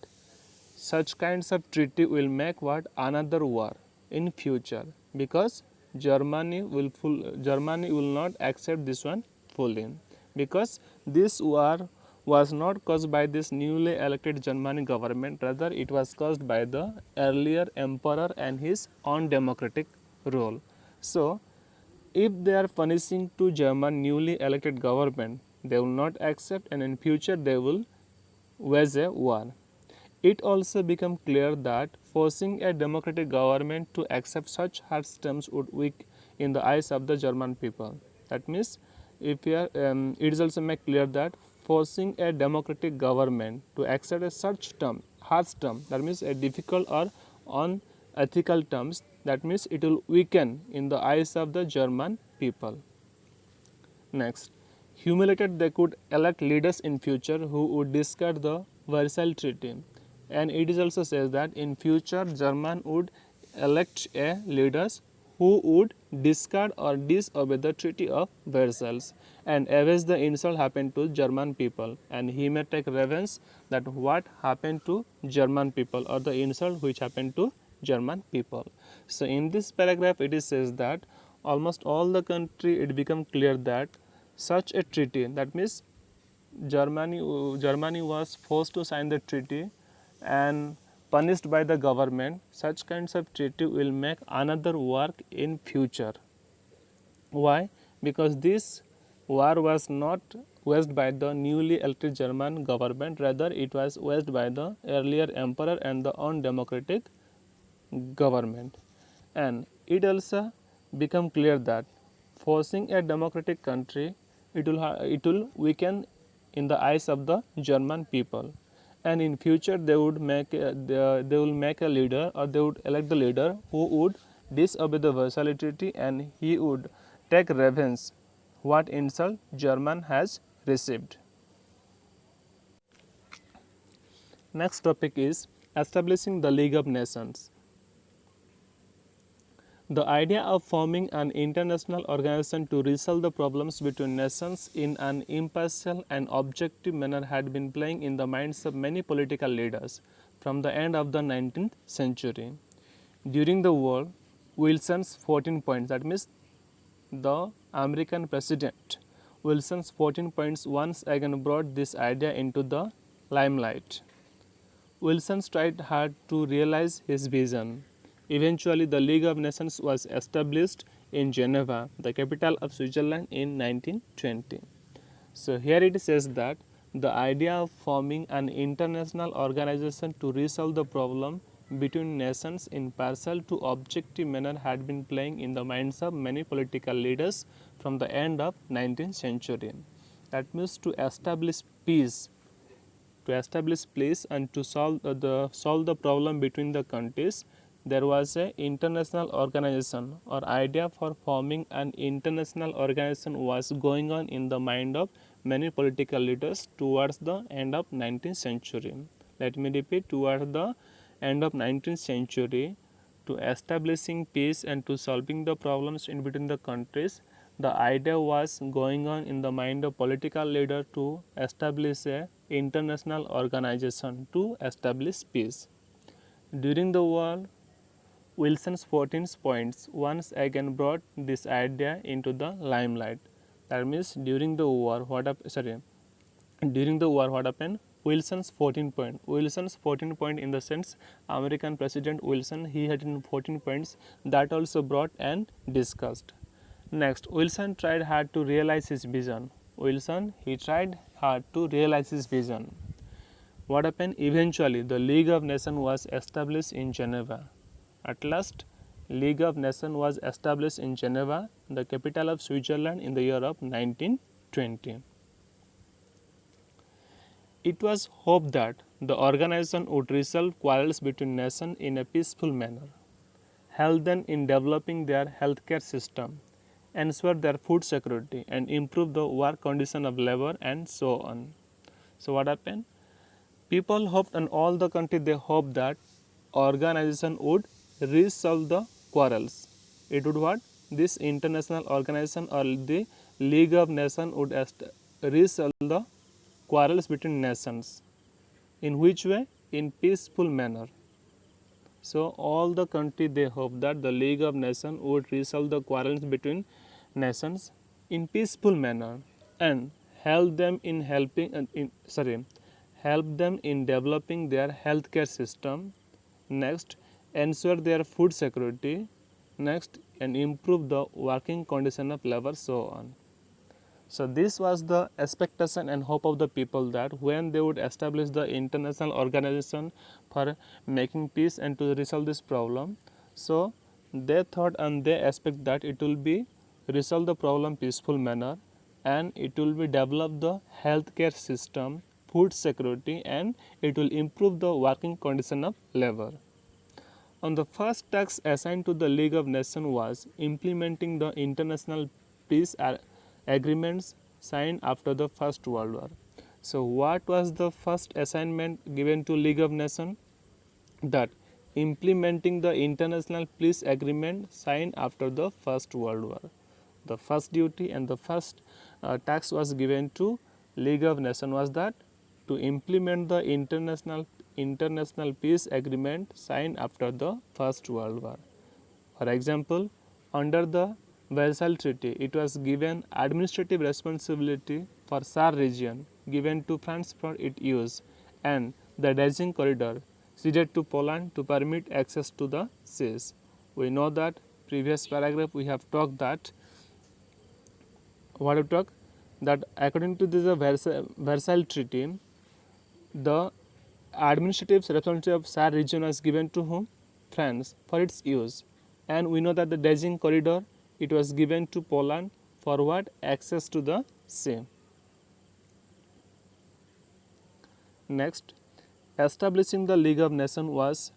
such kinds of treaty will make what? Another war in future, because Germany will not accept this one fully, because this war was not caused by this newly elected German government, rather it was caused by the earlier emperor and his undemocratic rule. So if they are punishing to German newly elected government, they will not accept, and in future they will wage a war. It also became clear that forcing a democratic government to accept such harsh terms would weaken in the eyes of the German people. That means, if we are, it is also made clear that forcing a democratic government to accept a such term, harsh term, that means a difficult or unethical terms, that means it will weaken in the eyes of the German people. Next, humiliated, they could elect leaders in future who would discard the Versailles Treaty, and it is also says that in future German would elect a leaders who would discard or disobey the Treaty of Versailles and avenge the insult happened to German people, and he may take revenge that what happened to German people or the insult which happened to German people. So in this paragraph it is says that almost all the country, it become clear that such a treaty, that means Germany was forced to sign the treaty and punished by the government. Such kinds of treaty will make another war in future. Why? Because this war was not waged by the newly elected German government, rather it was waged by the earlier emperor and the undemocratic government. And it also become clear that forcing a democratic country, it will weaken in the eyes of the German people, and in future they would they will make a leader, or they would elect the leader who would disobey the Versailles Treaty, and he would take revenge what insult German has received. Next topic is establishing the League of Nations. The idea of forming an international organization to resolve the problems between nations in an impartial and objective manner had been playing in the minds of many political leaders from the end of the 19th century. During the war, Wilson's 14 points, that means the American president Wilson's 14 points once again brought this idea into the limelight. Wilson tried hard to realize his vision. Eventually, the League of Nations was established in Geneva, the capital of Switzerland, in 1920. So, here it says that the idea of forming an international organization to resolve the problem between nations in partial to objective manner had been playing in the minds of many political leaders from the end of 19th century. That means to establish peace and to solve the problem between the countries, there was a international organization or idea for forming an international organization was going on in the mind of many political leaders towards the end of 19th century. Let me repeat, towards the end of 19th century, to establishing peace and to solving the problems in between the countries, the idea was going on in the mind of political leader to establish a international organization to establish peace. During the war, Wilson's 14 points once again brought this idea into the limelight. That means during the war, what happened? Wilson's 14 point. Wilson's 14 point in the sense American President Wilson, he had 14 points that also brought and discussed. Next, Wilson tried hard to realize his vision. He tried hard to realize his vision. What happened? Eventually, the League of Nations was established in Geneva. At last, League of Nations was established in Geneva, the capital of Switzerland, in the year of 1920. It was hoped that the organization would resolve quarrels between nations in a peaceful manner, help them in developing their healthcare system, ensure their food security, and improve the work condition of labor, and so on. So what happened? People hoped, and all the countries, they hoped that organization would resolve the quarrels. It would what? This international organization or the League of Nations would resolve the quarrels between nations. In which way? In peaceful manner. So all the countries, they hope that the League of Nations would resolve the quarrels between nations in peaceful manner and help them in developing their healthcare system. Next, ensure their food security. Next, and improve the working condition of labor, so on. So this was the expectation and hope of the people that when they would establish the international organization for making peace and to resolve this problem, so they thought and they expect that it will be resolve the problem peaceful manner and it will be develop the healthcare system, food security, and it will improve the working condition of labor. On the first task assigned to the League of Nations was implementing the international peace agreements signed after the First World War. So what was the first assignment given to League of Nations? That implementing the international peace agreement signed after the First World War. The first duty and the first task was given to League of Nations was that to implement the international peace agreement signed after the First World War. For example, under the Versailles Treaty, it was given administrative responsibility for Saar region given to France for its use, and the Danzig corridor ceded to Poland to permit access to the seas. We know that previous paragraph we have talked that that according to this Versailles Treaty, the administrative responsibility of Saar region was given to whom? France for its use, and we know that the Danzig corridor, it was given to Poland for what? Access to the sea. Next, establishing the League of Nations was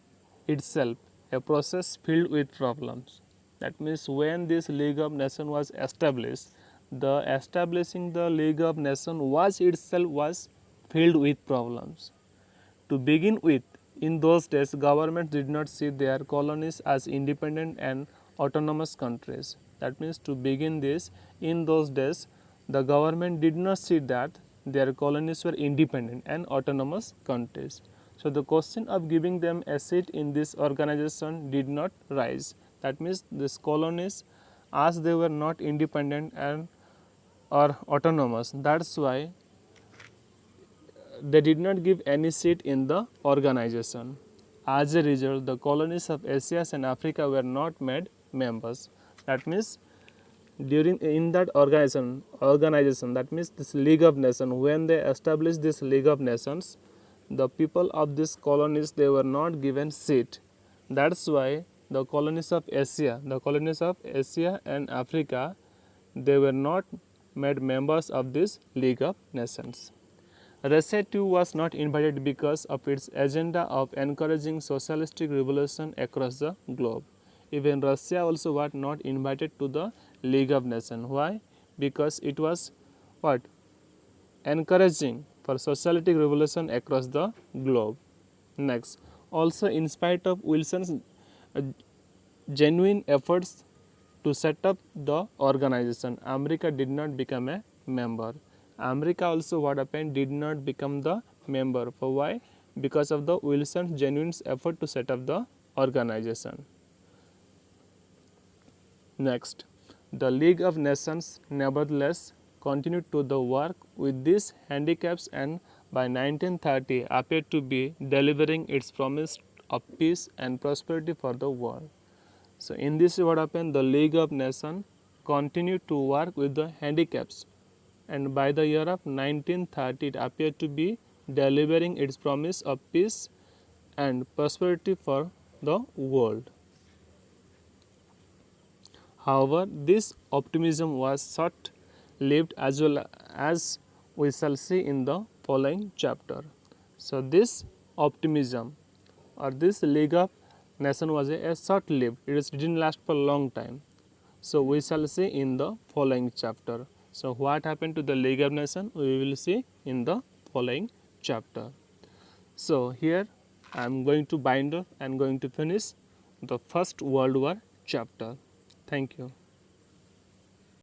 itself a process filled with problems. That means when this League of Nations was established, the establishing the League of Nations was itself filled with problems. To begin with, in those days, governments did not see their colonies as independent and autonomous countries. That means to begin this, in those days, the government did not see that their colonies were independent and autonomous countries. So the question of giving them a seat in this organization did not rise. That means these colonies, as they were not independent and or autonomous, that's why they did not give any seat in the organization. As a result, the colonies of Asia and Africa were not made members. That means in that organization, that means this League of Nations, when they established this League of Nations, the people of these colonies, they were not given seat. That's why the colonies of Asia and Africa, they were not made members of this League of Nations. Russia too was not invited because of its agenda of encouraging socialistic revolution across the globe. Even Russia also was not invited to the League of Nations. Why? Because it was what? Encouraging for socialistic revolution across the globe. Next, also in spite of Wilson's uh, genuine efforts to set up the organization, America did not become a member. America also what happened did not become the member. For why? Because of the Wilson's genuine effort to set up the organization. Next, the League of Nations nevertheless continued to the work with these handicaps and by 1930 appeared to be delivering its promise of peace and prosperity for the world. So in this what happened, the League of Nations continued to work with the handicaps and by the year of 1930 it appeared to be delivering its promise of peace and prosperity for the world. However, this optimism was short lived as well as we shall see in the following chapter. So, this optimism or this League of Nations was a short lived, it didn't last for a long time. So, we shall see in the following chapter. So, what happened to the League of Nations we will see in the following chapter. So, here I am going to bind up and going to finish the First World War chapter. Thank you.